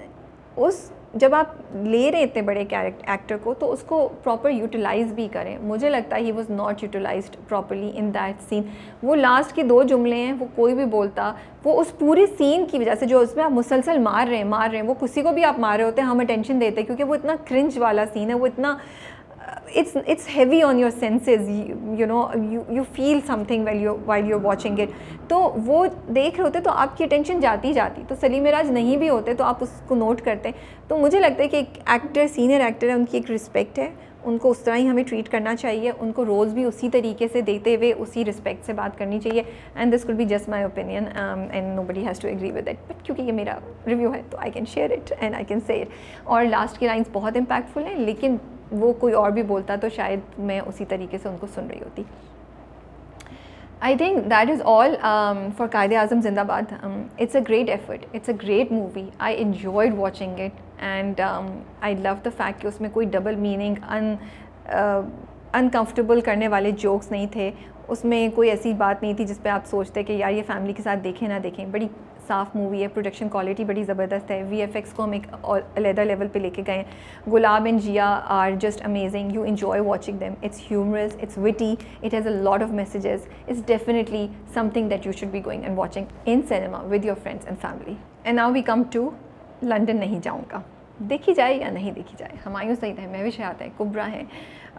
जब आप ले रहे इतने बड़े एक्टर को तो उसको प्रॉपर यूटिलाइज़ भी करें. मुझे लगता है he was not utilized properly in that scene. वो लास्ट के 2 जुमले हैं, वो कोई भी बोलता, वो उस पूरे सीन की वजह से जो उसमें आप मुसलसल मार रहे हैं, वो किसी को भी आप मार रहे होते हैं, हम अटेंशन देते हैं क्योंकि वो इतना क्रिंज वाला सीन है, वो इतना it's heavy on your senses, you feel something while you're watching it. तो वो देख रहे होते तो आपकी अटेंशन जाती. तो सलीम मिराज नहीं भी होते तो आप उसको नोट करते. तो मुझे लगता है कि एक एक्टर, सीनियर एक्टर है, उनकी एक रिस्पेक्ट है, उनको उस तरह ही हमें ट्रीट करना चाहिए, उनको रोल्स भी उसी तरीके से देते हुए उसी रिस्पेक्ट से बात करनी चाहिए. And this could be just my opinion and nobody has to agree with it, but क्योंकि ये मेरा रिव्यू है तो I can share it and I can say it. और लास्ट की लाइन्स बहुत इम्पैक्टफुल हैं, लेकिन वो कोई और भी बोलता तो शायद मैं उसी तरीके से उनको सुन रही होती. I think that is all for Quaid-e-Azam Zindabad. It's a great effort. It's a great movie. I enjoyed watching it, and I love the fact कि उसमें कोई double meaning, uncomfortable करने वाले jokes नहीं थे. उसमें कोई ऐसी बात नहीं थी जिस पे आप सोचते कि यार ये फैमिली के साथ देखें ना देखें. बड़ी साफ़ मूवी है, प्रोडक्शन क्वालिटी बड़ी ज़बरदस्त है, VFX को हम एक अलग लेवल पे लेके गए. Gulab and Zia are just amazing. You enjoy watching them. It's humorous, it's witty, it has a lot of messages. It's definitely something that you should be going and watching in cinema with your friends and family. And now we come to London नहीं जाऊँगा. देखी जाए या नहीं देखी जाए। हुमायूं सईद है, महविश हयात है, कुबरा है,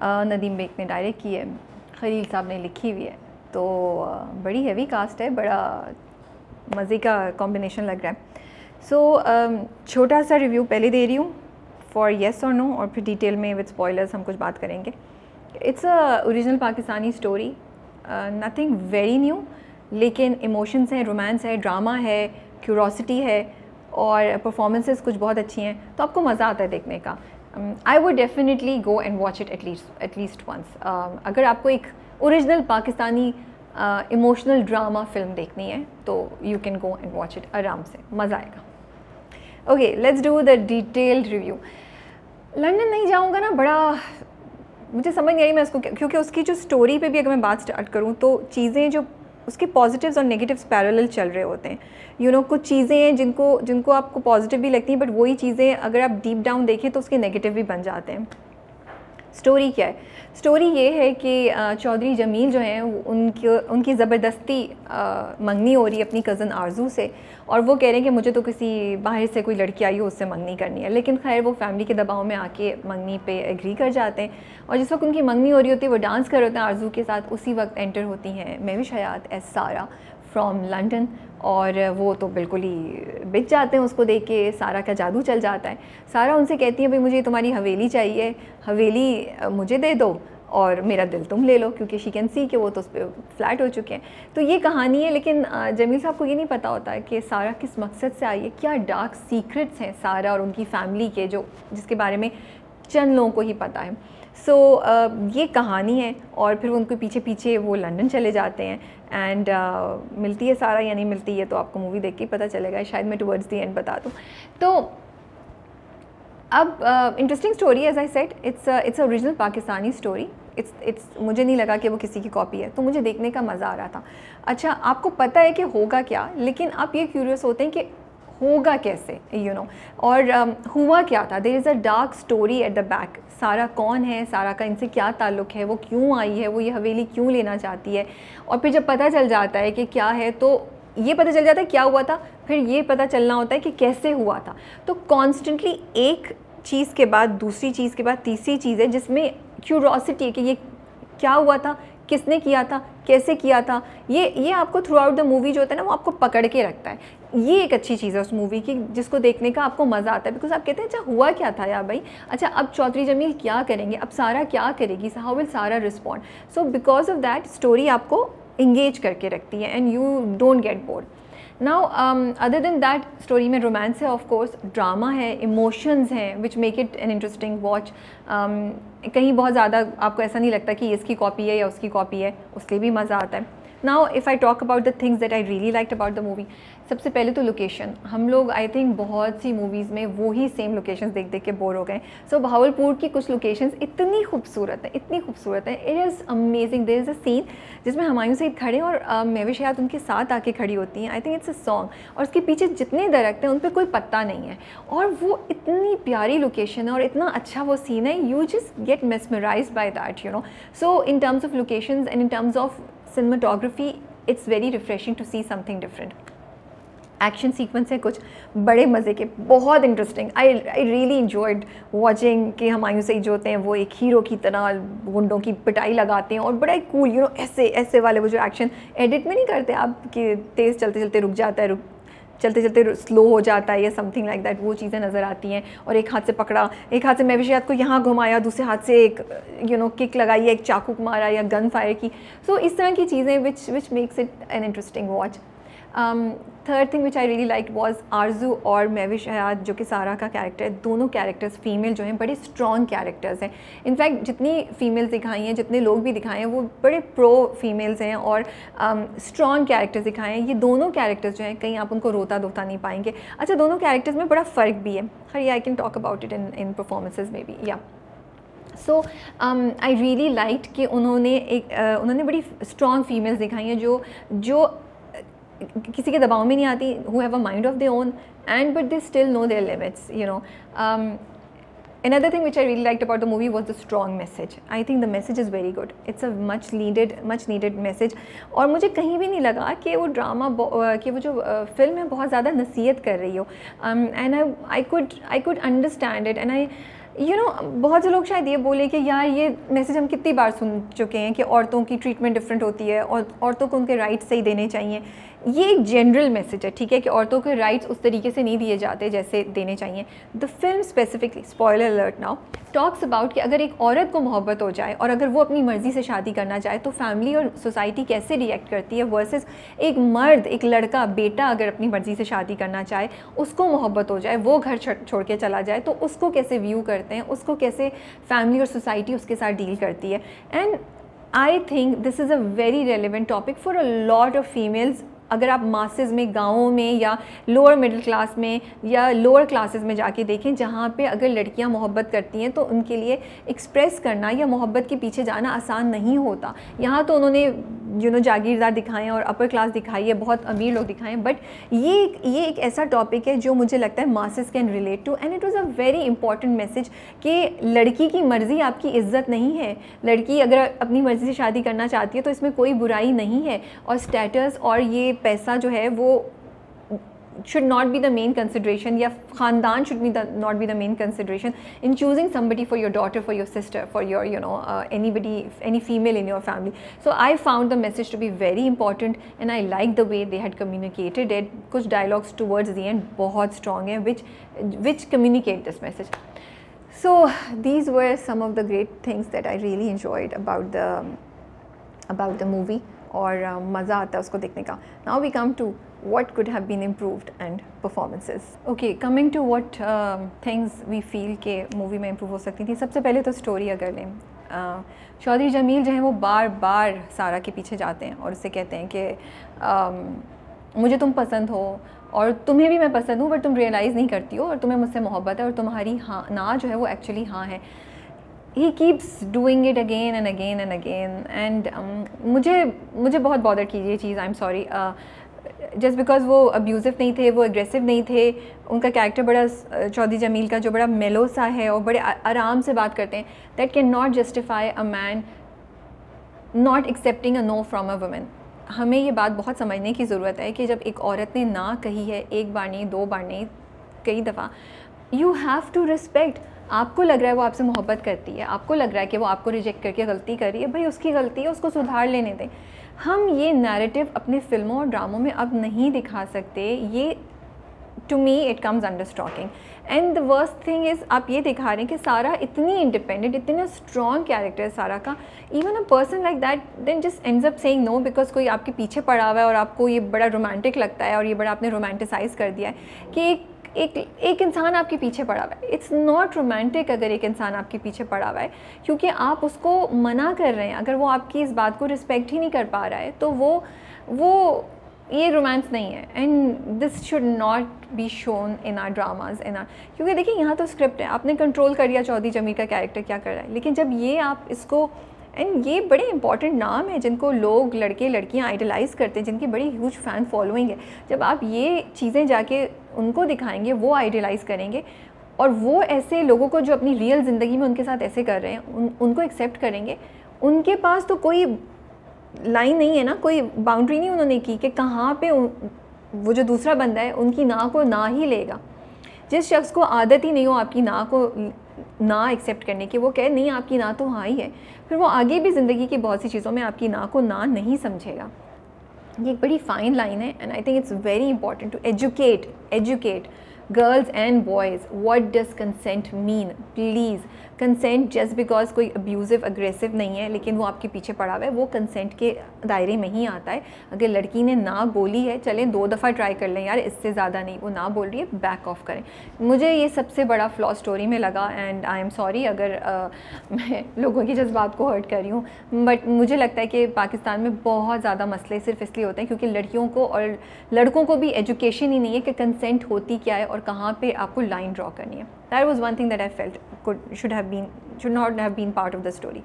नदीम बेग ने डायरेक्ट की है, खलील साहब ने लिखी हुई है, तो बड़ी हैवी कास्ट है, बड़ा मज़े का कॉम्बिनेशन लग रहा है। सो छोटा सा रिव्यू पहले दे रही हूँ फॉर येस और नो, और फिर डिटेल में विद स्पॉयलर्स हम कुछ बात करेंगे। It's a original Pakistani story, nothing very new, लेकिन इमोशंस हैं, रोमांस है, ड्रामा है, क्यूरोसिटी है, और परफॉर्मेंसेस कुछ बहुत अच्छी हैं, तो आपको मज़ा आता है देखने का। I would definitely go and watch it at least once. अगर आपको एक original Pakistani emotional drama film देखनी है तो you can go and watch it, आराम से मज़ा आएगा। Okay, let's do the detailed review. London नहीं जाऊँगा ना, बड़ा मुझे समझ नहीं आई मैं उसको, क्योंकि उसकी जो स्टोरी पे भी अगर मैं बात स्टार्ट करूँ तो चीज़ें जो उसके पॉजिटिव्स और नेगेटिव्स पैरेलल चल रहे होते हैं। यू नो, कुछ चीज़ें हैं जिनको आपको पॉजिटिव भी लगती हैं, बट वही चीज़ें अगर आप डीप डाउन देखें तो उसके नेगेटिव भी बन जाते हैं। स्टोरी क्या है? स्टोरी ये है कि चौधरी जमील जो हैं उनकी ज़बरदस्ती मंगनी हो रही है अपनी कज़न आरजू से, और वो कह रहे हैं कि मुझे तो किसी बाहर से कोई लड़की आई हो उससे मंगनी करनी है, लेकिन खैर वो फैमिली के दबाव में आके मंगनी पे एग्री कर जाते हैं। और जिस वक्त उनकी मंगनी हो रही होती है वो डांस कर रहे होते हैं आरजू के साथ, उसी वक्त एंटर होती हैं महविश हयात एज सारा फ्रॉम लंदन, और वो तो बिल्कुल ही बिक जाते हैं उसको देख के, सारा का जादू चल जाता है। सारा उनसे कहती है भाई मुझे तुम्हारी हवेली चाहिए, हवेली मुझे दे दो और मेरा दिल तुम ले लो, क्योंकि शी कैन सी कि वो तो उस पर फ्लैट हो चुके हैं। तो ये कहानी है, लेकिन जमील साहब को ये नहीं पता होता है कि सारा किस मकसद से आई है, क्या डार्क सीक्रेट्स हैं सारा और उनकी फैमिली के, जिसके बारे में चंद लोगों को ही पता है। सो ये कहानी है, और फिर उनके पीछे पीछे वो लंदन चले जाते हैं, एंड मिलती है सारा या नहीं मिलती है तो आपको मूवी देख के पता चलेगा, शायद मैं टुवर्ड्स दी एंड बता दूँ। तो अब interesting story, as I said, it's original Pakistani story. It's मुझे नहीं लगा कि वो किसी की कॉपी है, तो मुझे देखने का मज़ा आ रहा था। अच्छा, आपको पता है कि होगा क्या, लेकिन आप ये क्यूरियस होते हैं कि होगा कैसे, यू नो, और हुआ क्या था। There is a dark story at the back. Sara कौन है, सारा का इनसे क्या ताल्लुक़ है, वो क्यों आई है, वो ये हवेली क्यों लेना चाहती है, और फिर जब पता चल जाता है कि क्या है, तो ये पता चल जाता है क्या हुआ था, फिर ये पता चलना होता है कि कैसे हुआ था। तो कॉन्स्टेंटली एक चीज़ के बाद दूसरी चीज़ के बाद तीसरी चीज़ है जिसमें क्यूरोसिटी है कि ये क्या हुआ था, किसने किया था, कैसे किया था, ये आपको थ्रू आउट द मूवी जो होता है ना, वो आपको पकड़ के रखता है। ये एक अच्छी चीज़ है उस मूवी की, जिसको देखने का आपको मज़ा आता है, बिकॉज आप कहते हैं अच्छा हुआ क्या था यार भाई, अच्छा अब चौधरी जमील क्या करेंगे, अब सारा क्या करेगी, हाउ विल सारा respond. So because of that story आपको इंगेज करके रखती है and you don't get bored. Now other than that, story में रोमांस है, ऑफ कोर्स ड्रामा है, इमोशंस हैं which make it an interesting watch. कहीं बहुत ज़्यादा आपको ऐसा नहीं लगता कि इसकी कॉपी है या उसकी कॉपी है, उसके भी मज़ा आता है। Now if I talk about the things that I really liked about the movie, सबसे पहले तो लोकेशन। हम लोग आई थिंक बहुत सी मूवीज़ में वो ही सेम लोकेशंस देख देख के बोर हो गए। सो भावलपुर की कुछ लोकेशंस इतनी खूबसूरत है, इतनी खूबसूरत है, it is amazing. There is a scene जिसमें हुमायूं सईद खड़े और महविश हयात उनके साथ आके खड़ी होती हैं, आई थिंक इट्स अ सॉन्ग, और उसके पीछे जितने दरख्त हैं उन पर कोई पत्ता नहीं है, और वो इतनी प्यारी लोकेशन है और इतना अच्छा वो सीन है, you just get mesmerised by that, you no. So in terms of locations and in terms of cinematography, it's very refreshing to see something different. Action sequence है कुछ बड़े मज़े के, बहुत interesting. I really enjoyed watching कि हुमायूं सईद जो होते हैं वो एक हीरो की तरह गुंडों की पिटाई लगाते हैं, और बड़ा कूल, यू नो, ऐसे वाले वो जो एक्शन एडिट में नहीं करते आप कि तेज़ चलते चलते रुक जाता है, चलते चलते स्लो हो जाता है या समथिंग लाइक दैट, वो चीज़ें नज़र आती हैं। और एक हाथ से पकड़ा, एक हाथ से महविश हयात को यहाँ घुमाया, दूसरे हाथ से एक यू नो किक लगाई, एक चाकू मारा या गन फायर की। सो इस तरह की चीज़ें which makes it an interesting watch. Third thing which I really like was आरजू और महविश हयात जो कि सारा का कैरेक्टर है, दोनों कैरेक्टर्स फीमेल जो हैं बड़े स्ट्रॉन्ग कैरेक्टर्स हैं। इनफैक्ट जितनी फीमेल्स दिखाई हैं, जितने लोग भी दिखाए हैं, वो बड़े प्रो फीमेल्स हैं और स्ट्रॉन्ग कैरेक्टर्स दिखाए हैं। ये दोनों कैरेक्टर्स जो हैं कहीं आप उनको रोता धोता नहीं पाएंगे। अच्छा, दोनों कैरेक्टर्स में बड़ा फ़र्क भी है, खैर I can talk about it in performances में भी, या सो आई रियली लाइक्ड कि उन्होंने बड़ी स्ट्रॉन्ग फीमेल्स दिखाई हैं जो किसी के दबाव में नहीं आती, who have a mind of their own and but they still know their limits, you know. another thing which I really liked about the movie was the strong message. I think the message is very good. It's a much needed message. और मुझे कहीं भी नहीं लगा कि वो ड्रामा कि वो जो फिल्म है बहुत ज़्यादा नसीहत कर रही हो. And I could understand it, and I बहुत से लोग शायद ये बोले कि यार ये मैसेज हम कितनी बार सुन चुके हैं कि औरतों की ट्रीटमेंट डिफरेंट होती है और औरतों को उनके राइट्स सही देने चाहिए. ये एक जनरल मैसेज है, ठीक है, कि औरतों के राइट्स उस तरीके से नहीं दिए जाते जैसे देने चाहिए. The film specifically, spoiler alert now, talks about कि अगर एक औरत को मोहब्बत हो जाए और अगर वो अपनी मर्ज़ी से शादी करना चाहे तो फैमिली और सोसाइटी कैसे रिएक्ट करती है, वर्सेस एक मर्द, एक लड़का, बेटा अगर अपनी मर्ज़ी से शादी करना चाहे, उसको मोहब्बत हो जाए, वो घर छोड़ के चला जाए तो उसको कैसे व्यू करते हैं, उसको कैसे फैमिली और सोसाइटी उसके साथ डील करती है. And I think this is a very relevant topic for a lot of females. अगर आप मासेस में, गाँवों में या लोअर मिडिल क्लास में या लोअर क्लासेस में जाके देखें, जहाँ पे अगर लड़कियाँ मोहब्बत करती हैं तो उनके लिए एक्सप्रेस करना या मोहब्बत के पीछे जाना आसान नहीं होता. यहाँ तो उन्होंने जागीरदार दिखाएं और अपर क्लास दिखाई है, बहुत अमीर लोग दिखाएं, बट ये एक ऐसा टॉपिक है जो मुझे लगता है masses can relate to. And it was a very important message कि लड़की की मर्ज़ी आपकी इज़्ज़त नहीं है. लड़की अगर अपनी मर्ज़ी से शादी करना चाहती है तो इसमें कोई बुराई नहीं है, और स्टेटस और ये पैसा जो है वो should not be the main consideration, या ख़ानदान should not be the main consideration in choosing somebody for your daughter, for your sister, for your anybody, any female in your family. So I found the message to be very important, and I like the way they had communicated it. कुछ dialogues towards the end बहुत strong है which communicate this message. So these were some of the great things that I really enjoyed about the movie, और मज़ा आता है उसको देखने का. Now we come to what could have been improved and performances. Okay, coming to what things we feel के मूवी में इम्प्रूव हो सकती थी. सबसे पहले तो स्टोरी अगर लें, चौधरी जमील जो हैं वो बार बार सारा के पीछे जाते हैं और उससे कहते हैं कि मुझे तुम पसंद हो और तुम्हें भी मैं पसंद हूँ, बट तुम रियलाइज़ नहीं करती हो और तुम्हें मुझसे मोहब्बत है और तुम्हारी हाँ ना जो है वो एक्चुअली हाँ है. He keeps doing it again and again and again, and मुझे बहुत बॉदर की ये चीज़. I am sorry, just because वो अब्यूज़िव नहीं थे, वो एग्रेसिव नहीं थे, उनका कैरेक्टर बड़ा, चौधरी जमील का जो बड़ा मेलो सा है और बड़े आराम से बात करते हैं. That can not justify a man not accepting a know from a women. हमें ये बात बहुत समझने की ज़रूरत है कि जब एक औरत ने ना कही है, एक बार नहीं, दो बार नहीं, कई दफ़ा, यू हैव टू रिस्पेक्ट. आपको लग रहा है वो आपसे मोहब्बत करती है, आपको लग रहा है कि वो आपको रिजेक्ट करके गलती कर रही है, भाई उसकी गलती है, उसको सुधार लेने दें. हम ये नैरेटिव अपने फिल्मों और ड्रामों में अब नहीं दिखा सकते. ये to me it comes under stalking. And the worst thing is आप ये दिखा रहे हैं कि सारा इतनी इंडिपेंडेंट, इतना स्ट्रॉन्ग कैरेक्टर है सारा का, even a person like that then just ends up saying no because कोई आपके पीछे पड़ा हुआ है और आपको ये बड़ा रोमांटिक लगता है और ये बड़ा आपने रोमांटिसाइज कर दिया है कि एक इंसान आपके पीछे पड़ा हुआ है. इट्स नॉट रोमांटिक अगर एक इंसान आपके पीछे पड़ा हुआ है, क्योंकि आप उसको मना कर रहे हैं. अगर वो आपकी इस बात को रिस्पेक्ट ही नहीं कर पा रहा है तो वो ये रोमांस नहीं है. And this should not be shown in are dramas, क्योंकि देखिए यहाँ तो स्क्रिप्ट है, आपने कंट्रोल कर लिया चौधरी जमील का कैरेक्टर क्या कर रहा है, लेकिन जब ये आप इसको, एंड ये बड़े इंपॉर्टेंट नाम है जिनको लोग, लड़के लड़कियाँ आइडलाइज़ करते हैं, जिनकी बड़ी ह्यूज फ़ैन फॉलोइंग है, जब आप ये चीज़ें जाके उनको दिखाएंगे, वो आइडलाइज़ करेंगे और वो ऐसे लोगों को जो अपनी रियल ज़िंदगी में उनके साथ ऐसे कर रहे हैं उनको एक्सेप्ट करेंगे, उनके पास तो कोई लाइन नहीं है ना, कोई बाउंड्री नहीं उन्होंने की कि कहाँ पे वो जो दूसरा बंदा है उनकी ना को ना ही लेगा. जिस शख्स को आदत ही नहीं हो आपकी ना को ना एक्सेप्ट करने की, वो कहे नहीं आपकी ना तो हाँ ही है, फिर वो आगे भी ज़िंदगी की बहुत सी चीज़ों में आपकी ना को ना नहीं समझेगा. ये एक बड़ी फ़ाइन लाइन है. And I think it's very important to educate girls and boys. What does consent mean? Please, consent just because कोई अब्यूज़िव अग्रेसिव नहीं है लेकिन वो आपके पीछे पड़ा हुआ है, वो कंसेंट के दायरे में ही आता है. अगर लड़की ने ना बोली है, चलें 2 दफ़ा ट्राई कर लें यार, इससे ज़्यादा नहीं. वो ना बोल रही है, बैक ऑफ करें. मुझे ये सबसे बड़ा फ्लॉ स्टोरी में लगा. एंड आई एम सॉरी अगर मैं लोगों की जज्बात को हर्ट कर रही हूँ, बट मुझे लगता है कि पाकिस्तान में बहुत ज़्यादा मसले सिर्फ इसलिए होते हैं क्योंकि लड़कियों को और लड़कों को भी एजुकेशन ही नहीं है कि कंसेंट होती क्या है और कहाँ पे आपको लाइन ड्रॉ करनी है. That was one thing that I felt should not have been part of the story.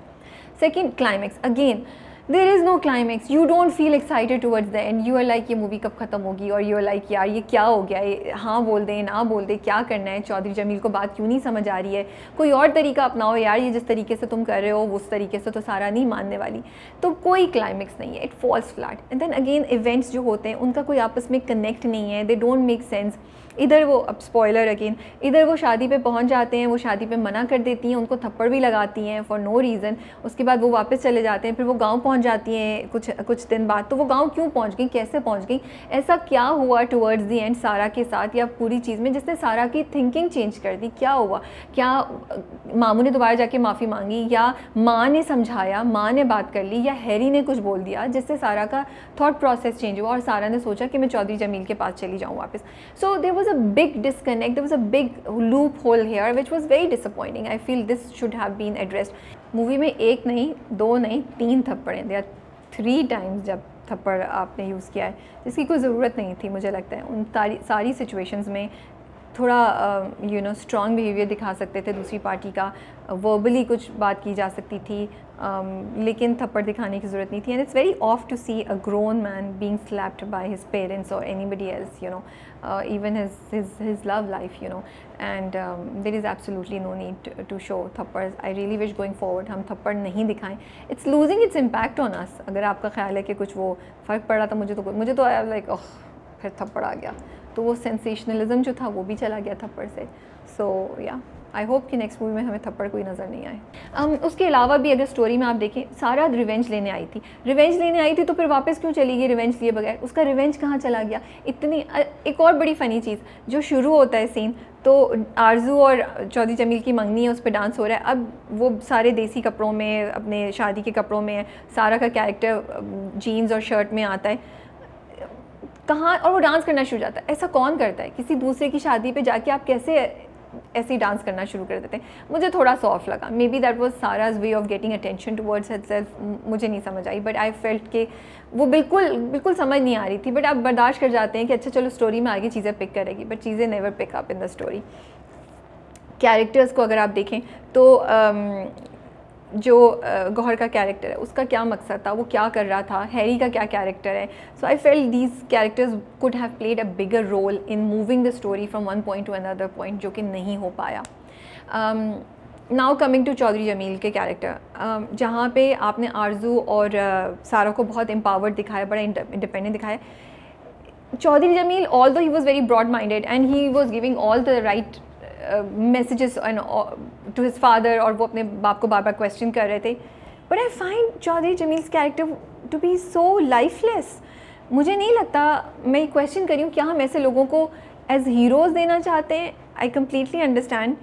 Second, climax. Again, there is no climax, you don't feel excited towards the end, you are like ये मूवी कब ख़त्म होगी, और यू आर लाइक यार ये क्या हो गया, ये हाँ बोल दें ना बोल दें, क्या करना है, चौधरी जमील को बात क्यों नहीं समझ आ रही है, कोई और तरीका अपनाओ यार, ये जिस तरीके से तुम कर रहे हो उस तरीके से तो सारा नहीं मानने वाली। तो कोई क्लाइमैक्स नहीं है, it falls flat. And then again events जो होते हैं उनका कोई आपस में कनेक्ट नहीं है, दे डोंट मेक सेंस। इधर वो, अब स्पॉइलर अगेन, इधर वो शादी पे पहुंच जाते हैं, वो शादी पे मना कर देती हैं, उनको थप्पड़ भी लगाती हैं फॉर नो रीज़न, उसके बाद वो वापस चले जाते हैं, फिर वो गांव पहुंच जाती हैं कुछ दिन बाद। तो वो गांव क्यों पहुंच गई, कैसे पहुंच गई, ऐसा क्या हुआ टुवर्ड्स दी एंड सारा के साथ या पूरी चीज़ में जिसने सारा की थिंकिंग चेंज कर दी, क्या हुआ, क्या मामू ने दोबारा जाके माफ़ी मांगी, या माँ ने समझाया, माँ ने बात कर ली, या हैरी ने कुछ बोल दिया जिससे सारा का थॉट प्रोसेस चेंज हुआ और सारा ने सोचा कि मैं चौधरी जमील के पास चली जाऊँ वापस। So there was a big disconnect, there was a big loophole here which was very disappointing. I feel this should have been addressed. Movie में एक नहीं, दो नहीं, 3 थप्पड़ हैं, there are 3 times जब थप्पड़ आपने यूज़ किया है जिसकी कोई ज़रूरत नहीं थी। मुझे लगता है उन सारी सिचुएशंस में थोड़ा स्ट्रॉन्ग बिहेवियर दिखा सकते थे दूसरी पार्टी का, वर्बली कुछ बात की जा सकती थी, लेकिन थप्पड़ दिखाने की ज़रूरत नहीं थी। And it's very off to see a grown man being slapped by his parents और anybody else, even his love life, and there is absolutely no need to show थप्पड़. I really wish going forward हम थप्पड़ नहीं दिखाएं. It's losing its impact on us. अगर आपका ख्याल है कि कुछ वो फ़र्क पड़ा था, मुझे तो आया लाइक ओह फिर थप्पड़ आ गया, तो वो सेंसेशनलिज्म जो था वो भी चला गया थप्पड़ से. सो या आई होप कि नेक्स्ट मूवी में हमें थप्पड़ कोई नज़र नहीं आए. उसके अलावा भी अगर स्टोरी में आप देखें, सारा रिवेंज लेने आई थी तो फिर वापस क्यों चली गई रिवेंज लिए बगैर? उसका रिवेंज कहाँ चला गया? इतनी एक और बड़ी फ़नी चीज़, जो शुरू होता है सीन, तो आरजू और चौधरी जमील की मंगनी है, उस पर डांस हो रहा है. अब वो सारे देसी कपड़ों में, अपने शादी के कपड़ों में, सारा का कैरेक्टर जीन्स और शर्ट में आता है कहाँ, और वो डांस करना शुरू हो जाता है. ऐसा कौन करता है? किसी दूसरे की शादी पे जाके आप कैसे ऐसे ही डांस करना शुरू कर देते हैं? मुझे थोड़ा सा ऑफ लगा. मे बी दैट वाज साराज way of getting attention towards himself. मुझे नहीं समझ आई, बट आई फेल्ट कि वो बिल्कुल समझ नहीं आ रही थी. बट आप बर्दाश्त कर जाते हैं कि अच्छा चलो स्टोरी में आगे चीज़ें पिक करेगी, बट चीज़ें never pick up in the story. Characters को अगर आप देखें तो जो गौहर का कैरेक्टर है उसका क्या मकसद था, वो क्या कर रहा था, हैरी का क्या कैरेक्टर है. So I felt these characters could have played a bigger role in moving the story from one point to another point, जो कि नहीं हो पाया. Now coming to Chaudhry Jameel के कैरेक्टर, जहाँ पे आपने आरजू और सारा को बहुत एम्पावर्ड दिखाया, बड़ा इंडिपेंडेंट दिखाया. Chaudhry Jameel, although he was very broad minded and he was giving all the right messages to his father, और वो अपने बाप को बार बार क्वेश्चन कर रहे थे. But I find Chaudhry Jameel's character to be so lifeless. मुझे नहीं लगता, मैं क्वेश्चन कर रही हूँ, क्या हम ऐसे लोगों को एज हीरोज़ देना चाहते हैं? I completely understand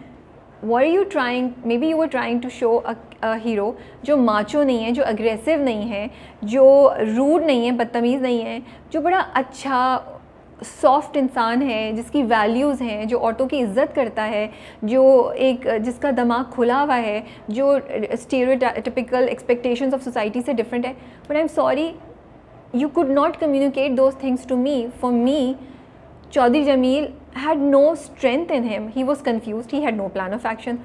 what are you trying, maybe you were trying to show a hero जो माचो नहीं है, जो अग्रेसिव नहीं है, जो रूड नहीं है, बदतमीज़ नहीं है, जो बड़ा अच्छा सॉफ्ट इंसान है, जिसकी वैल्यूज़ हैं, जो औरतों की इज़्ज़त करता है, जो जिसका दिमाग खुला हुआ है, जो स्टीरियोटाइपिकल एक्सपेक्टेशंस ऑफ सोसाइटी से डिफरेंट है. But I am sorry, you could not communicate those things to me. For me, Chaudhary Jamil had no strength in him. He was confused. He had no plan of action.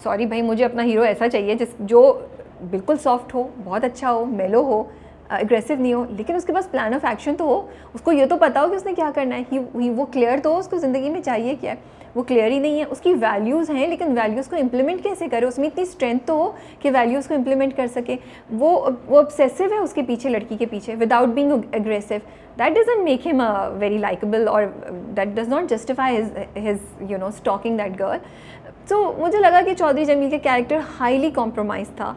Sorry भाई, मुझे अपना हीरो ऐसा चाहिए जो बिल्कुल सॉफ्ट हो, बहुत अच्छा हो, मेलो हो, एग्रेसिव नहीं हो, लेकिन उसके पास प्लान ऑफ एक्शन तो हो. उसको ये तो पता हो कि उसने क्या करना है. वो क्लियर तो हो उसको ज़िंदगी में चाहिए क्या है. वो क्लियर ही नहीं है. उसकी वैल्यूज़ हैं, लेकिन वैल्यूज़ को इम्प्लीमेंट कैसे करे? उसमें इतनी स्ट्रेंथ तो हो कि वैल्यूज़ को इम्प्लीमेंट कर सके. वो ऑब्सेसिव है उसके पीछे, लड़की के पीछे, without being aggressive. That doesn't make him very likable, और that does not justify his stalking that girl. So मुझे लगा कि चौधरी जमील के कैरेक्टर हाईली कॉम्प्रोमाइज था,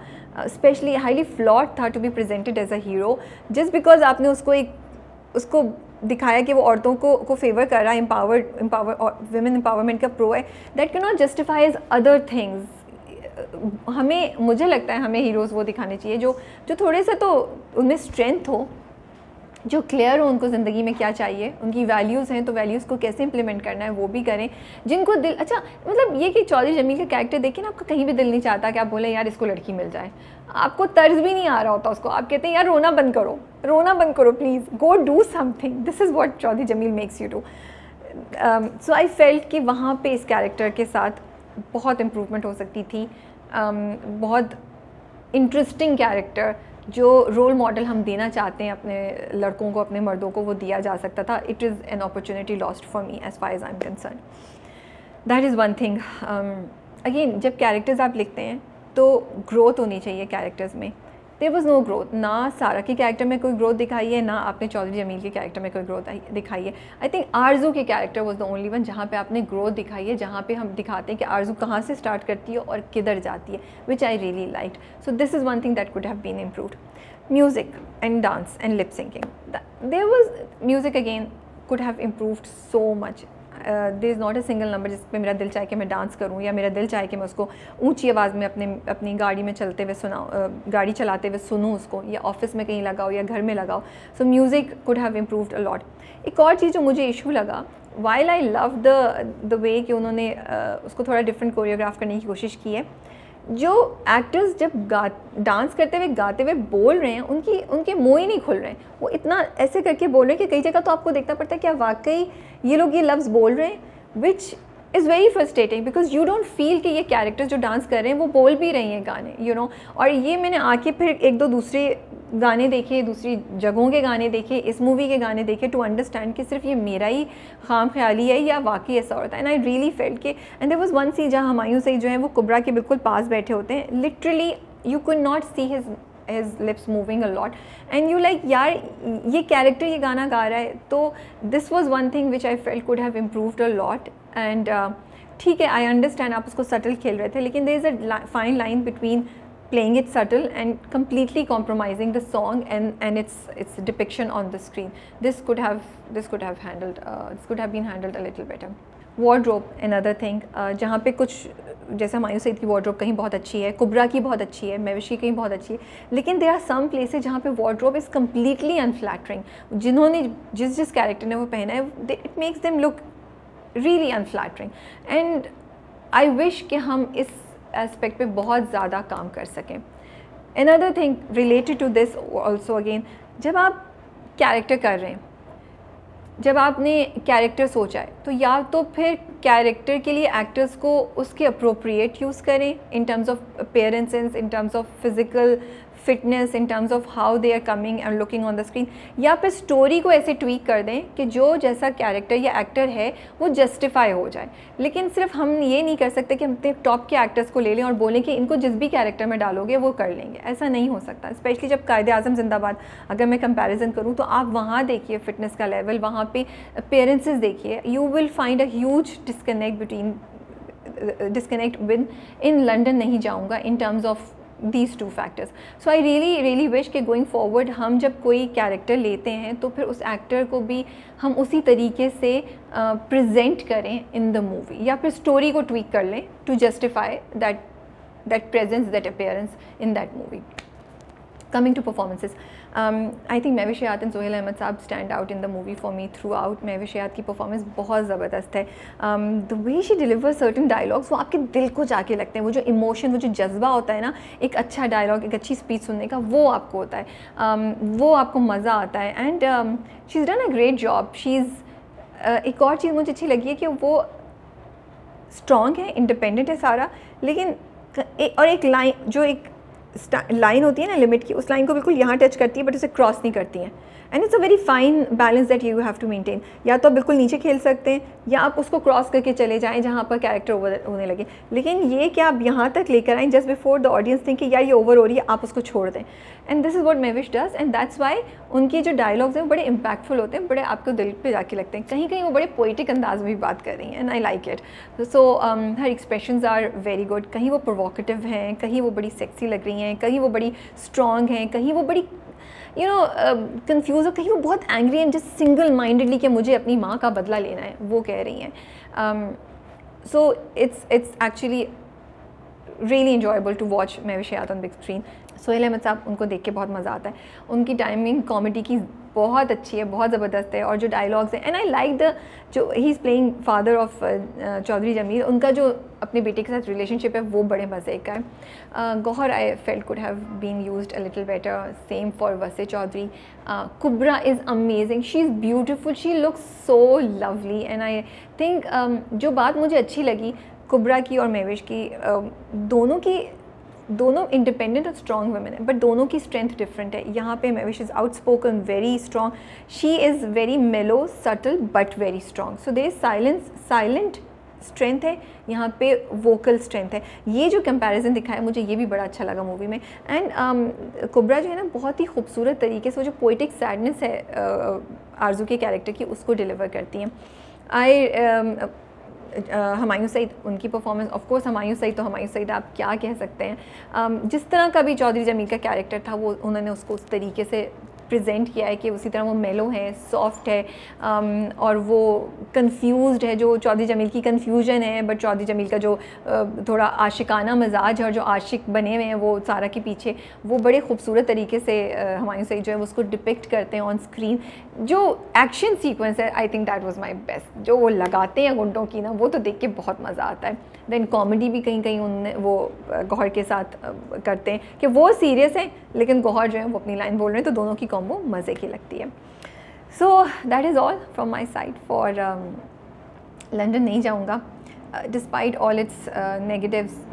स्पेशली हाईली फ्लॉट था to be presented as a hero, just because आपने उसको दिखाया कि वो औरतों को फेवर कर रहा है, वुमेन एम्पावरमेंट का प्रो है. That can not justifies other things. मुझे लगता है हमें हीरोज़ वो दिखाने चाहिए जो थोड़े से तो उनमें स्ट्रेंथ हो, जो क्लियर हो उनको ज़िंदगी में क्या चाहिए, उनकी वैल्यूज़ हैं तो वैल्यूज़ को कैसे इंप्लीमेंट करना है वो भी करें. जिनको दिल, अच्छा मतलब ये कि चौधरी जमील का कैरेक्टर देखिए ना, आपका कहीं भी दिल नहीं चाहता कि आप बोलें यार इसको लड़की मिल जाए. आपको तर्ज भी नहीं आ रहा होता उसको. आप कहते हैं यार रोना बंद करो please, go do something. This is what Chaudhry Jameel makes you do. So I felt कि वहाँ पे इस कैरेक्टर के साथ बहुत इम्प्रूवमेंट हो सकती थी. बहुत इंटरेस्टिंग कैरेक्टर जो रोल मॉडल हम देना चाहते हैं अपने लड़कों को, अपने मर्दों को, वो दिया जा सकता था. It is an opportunity lost for me as far as I am concerned. That is one thing. Again जब कैरेक्टर्स आप लिखते हैं तो ग्रोथ होनी चाहिए कैरेक्टर्स में. There was no growth. ना सारा के कैरेक्टर में कोई ग्रोथ दिखाई है, ना आपने चौधरी जमील के कैरेक्टर में कोई ग्रोथ दिखाई है. आई थिंक आरजू के character was the only one जहाँ पे आपने ग्रोथ दिखाई है, जहाँ पे हम दिखाते हैं कि आरजू कहाँ से स्टार्ट करती है और किधर जाती है, which I really liked. So this is one thing that could have been improved. Music and dance and lip syncing, there was music again could have improved so much. There is not a single number जिस पे मेरा दिल चाहे कि मैं डांस करूँ, या मेरा दिल चाहे कि मैं उसको ऊंची आवाज़ में अपनी गाड़ी में चलते हुए गाड़ी चलाते हुए सुनूँ उसको, या ऑफिस में कहीं लगाओ या घर में लगाओ. So music could have improved a lot. एक और चीज़ जो मुझे इशू लगा, while I love the way कि उन्होंने उसको थोड़ा डिफरेंट कोरियोग्राफ करने की कोशिश की है. जो एक्टर्स जब डांस करते हुए गाते हुए बोल रहे हैं, उनके मुँह ही नहीं खुल रहे हैं. वो इतना ऐसे करके बोल रहे हैं कि कई जगह तो आपको देखना पड़ता है कि वाकई ये लोग ये लफ्ज़ बोल रहे हैं, which is very frustrating because you don't feel कि ये कैरेक्टर्स जो डांस कर रहे हैं वो बोल भी रही हैं गाने, यू नो. और ये मैंने आके फिर एक दो दूसरे गाने देखे, दूसरी जगहों के गाने देखे, इस मूवी के गाने देखे, टू अंडरस्टैंड कि सिर्फ ये मेरा ही खाम ख्याली है या वाकई ऐसा होता है. एंड आई रियली फेल्ट कि and there was one scene जहाँ हुमायूं सईद जो है वो कुबरा के बिल्कुल पास बैठे होते हैं. Literally you could not see his lips moving a lot and you like यार ये कैरेक्टर ये गाना गा रहा है. तो this was one thing which I felt could have improved a lot. and ठीक है, आई अंडरस्टैंड आप उसको सटल खेल रहे थे, लेकिन there is a fine line between playing it subtle and completely compromising the song and its depiction on the screen. This could have been handled a little better. Wardrobe, another thing, जहाँ पे कुछ जैसे हुमायूं सईद की वार्ड्रोब कहीं बहुत अच्छी है, कुबरा की बहुत अच्छी है, महविश की कहीं बहुत अच्छी है, लेकिन देयर आर सम प्लेसेस जहाँ पे वार्ड्रोब इज़ कम्प्लीटली अनफ्लैटरिंग. जिन्होंने जिस कैरेक्टर ने वो पहना है, it makes them look really unflattering. And I wish कि हम इस एस्पेक्ट पे बहुत ज़्यादा काम कर सकें. Another thing related to this also again, जब आप कैरेक्टर कर रहे हैं, जब आपने कैरेक्टर सोचा है, तो या तो फिर कैरेक्टर के लिए एक्टर्स को उसके अप्रोप्रिएट यूज़ करें in terms of appearances, in terms of physical fitness, in terms of how they are coming and looking on the screen, या फिर स्टोरी को ऐसे ट्वीक कर दें कि जो जैसा कैरेक्टर या एक्टर है वो जस्टिफाई हो जाए. लेकिन सिर्फ हम ये नहीं कर सकते कि हम अपने टॉप के एक्टर्स को ले लें और बोलें कि इनको जिस भी कैरेक्टर में डालोगे वो कर लेंगे. ऐसा नहीं हो सकता. स्पेशली जब कायदे आज़म जिंदाबाद अगर मैं कंपैरिजन करूँ तो आप वहाँ देखिए फिटनेस का लेवल, वहाँ पे अपीयरेंसेस देखिए, you will find a huge disconnect with in London नहीं जाऊँगा इन terms of these two factors. So I really wish कि going forward हम जब कोई कैरेक्टर लेते हैं तो फिर उस एक्टर को भी हम उसी तरीके से प्रेजेंट करें इन द मूवी, या फिर स्टोरी को ट्वीक कर लें to justify that presence, that appearance in that movie. Coming to performances, I think Mahwish Hayat and Sohail Ahmed sahab stand out in the movie for me throughout. Mahwish हयात की परफॉर्मेंस बहुत ज़बरदस्त है. The way she delivers certain dialogues, वो आपके दिल को जाके लगते हैं. वो जो इमोशन, वो जो जज्बा होता है ना, एक अच्छा डायलॉग, एक अच्छी स्पीच सुनने का, वो आपको होता है, वो आपको मज़ा आता है. And she is done a great job. She is एक और चीज़ मुझे अच्छी लगी है कि वो स्ट्रॉन्ग है, इंडिपेंडेंट है सारा, लेकिन और एक लाइन, जो एक लाइन होती है ना लिमिट की, उस लाइन को बिल्कुल यहाँ टच करती है बट उसे क्रॉस नहीं करती हैं. And it's a very fine balance that you have to maintain. या तो आप बिल्कुल नीचे खेल सकते हैं, या आप उसको क्रॉस करके चले जाएं जहाँ पर कैरेक्टर ओवर होने लगे, लेकिन ये कि आप यहाँ तक लेकर आएँ just before the audience think कि यार ये ओवर हो रही है, आप उसको छोड़ दें. And this is what Mahwish does, and that's why उनके जो डायलॉग्स हैं वो बड़े इम्पैक्टफुल होते हैं, बड़े आपको दिल पे जाके लगते हैं. कहीं कहीं वो बड़े पोइटिक अंदाज में भी बात कर रही हैं, and I like it. So her expressions are very good. कहीं वो प्रोवोकेटिव हैं, कहीं वो बड़ी सेक्सी लग रही हैं, कहीं वो बड़ी स्ट्रॉन्ग हैं, कहीं वो बड़ी कंफ्यूज हो, कहीं वो बहुत एंग्री हैं, जस्ट सिंगल माइंडेडली कि मुझे अपनी माँ का बदला लेना है, वो कह रही हैं. So it's actually really enjoyable to watch Mahwish Hayat on big screen. Sohail Ahmed sahab, उनको देख के बहुत मज़ा आता है. उनकी टाइमिंग कॉमेडी की बहुत अच्छी है, बहुत ज़बरदस्त है, और जो डायलॉग्स हैं, एंड आई लाइक द जो he is playing father of Chaudhry Jameel, उनका जो अपने बेटे के साथ रिलेशनशिप है वो बड़े मज़े का है. Gauhar I felt could have been used a little better. Same for Wasay Chaudhry. Kubra is amazing. She is beautiful. She looks so lovely. And I think जो बात मुझे अच्छी लगी कुबरा की और महविश की, दोनों की दोनों इंडिपेंडेंट और स्ट्रॉन्ग वुमेन है, बट दोनों की स्ट्रेंथ डिफरेंट है। यहाँ पे Mahvish is outspoken, very strong, she is very mellow, subtle but very strong. So there is silent strength है, यहाँ पे वोकल स्ट्रेंथ है। ये जो कंपैरिजन दिखाया मुझे ये भी बड़ा अच्छा लगा मूवी में। एंड कुब्रा जो है ना बहुत ही खूबसूरत तरीके से वो जो पोइटिक सैडनेस है आरजू के कैरेक्टर की उसको डिलीवर करती हैं। हुमायूं सईद उनकी performance, of course Humayun Saeed तो हुमायूं सईद आप क्या कह सकते हैं। जिस तरह का भी चौधरी जमील का कैरेक्टर था वो उन्होंने उसको उस तरीके से प्रेजेंट किया है कि उसी तरह वो मेलो है, सॉफ्ट है, और वो कंफ्यूज्ड है, जो चौधरी जमील की कंफ्यूजन है, बट चौधरी जमील का जो थोड़ा आशिकाना मिजाज है और जो आशिक बने हुए हैं वो सारा के पीछे, वो बड़े खूबसूरत तरीके से हुमायूं सईद जो है उसको डिपिक्ट करते हैं ऑन स्क्रीन। जो एक्शन सीक्वेंस है आई think that was my best, जो वो लगाते हैं गुंडों की ना, वो तो देख के बहुत मज़ा आता है। देन कॉमेडी भी कहीं कहीं उनने वो गौहर के साथ करते हैं कि वो सीरियस हैं लेकिन गौहर जो है वो अपनी लाइन बोल रहे हैं, तो दोनों की कॉम्बो मज़े की लगती है। So that is all from my side for London नहीं जाऊँगा। Despite all it's negatives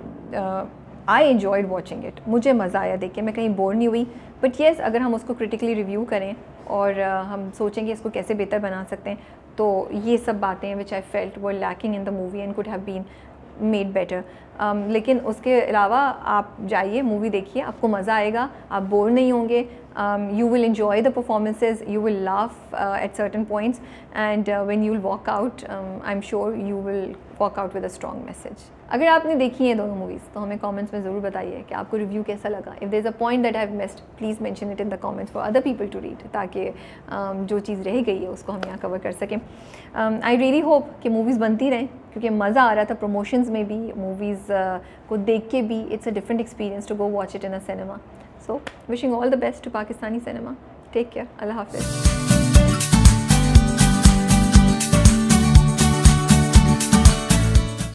I enjoyed watching it, मुझे मज़ा आया देख के, मैं कहीं बोर नहीं हुई। बट येस अगर हम उसको क्रिटिकली रिव्यू करें और हम सोचेंगे इसको कैसे बेहतर बना सकते हैं, तो ये सब बातें हैं which I felt were lacking in the movie and could have been made better. लेकिन उसके अलावा आप जाइए, मूवी देखिए, आपको मज़ा आएगा, आप बोर नहीं होंगे। You will enjoy the performances, you will laugh at certain points, and when you will walk out, I'm sure you will walk out with a strong message. अगर आपने देखी हैं दोनों मूवीज़ तो हमें कमेंट्स में ज़रूर बताइए कि आपको रिव्यू कैसा लगा। If there is a point that I have missed, please mention it in the comments for other people to read, ताकि जो चीज़ रह गई है उसको हम यहाँ कवर कर सकें। आई रियली होप कि मूवीज़ बनती रहें, क्योंकि मज़ा आ रहा था प्रमोशंस में भी, मूवीज़ को देख के भी। It's a different experience to go watch it in a cinema. So, wishing all the best to Pakistani cinema. Take care. Allah Hafiz.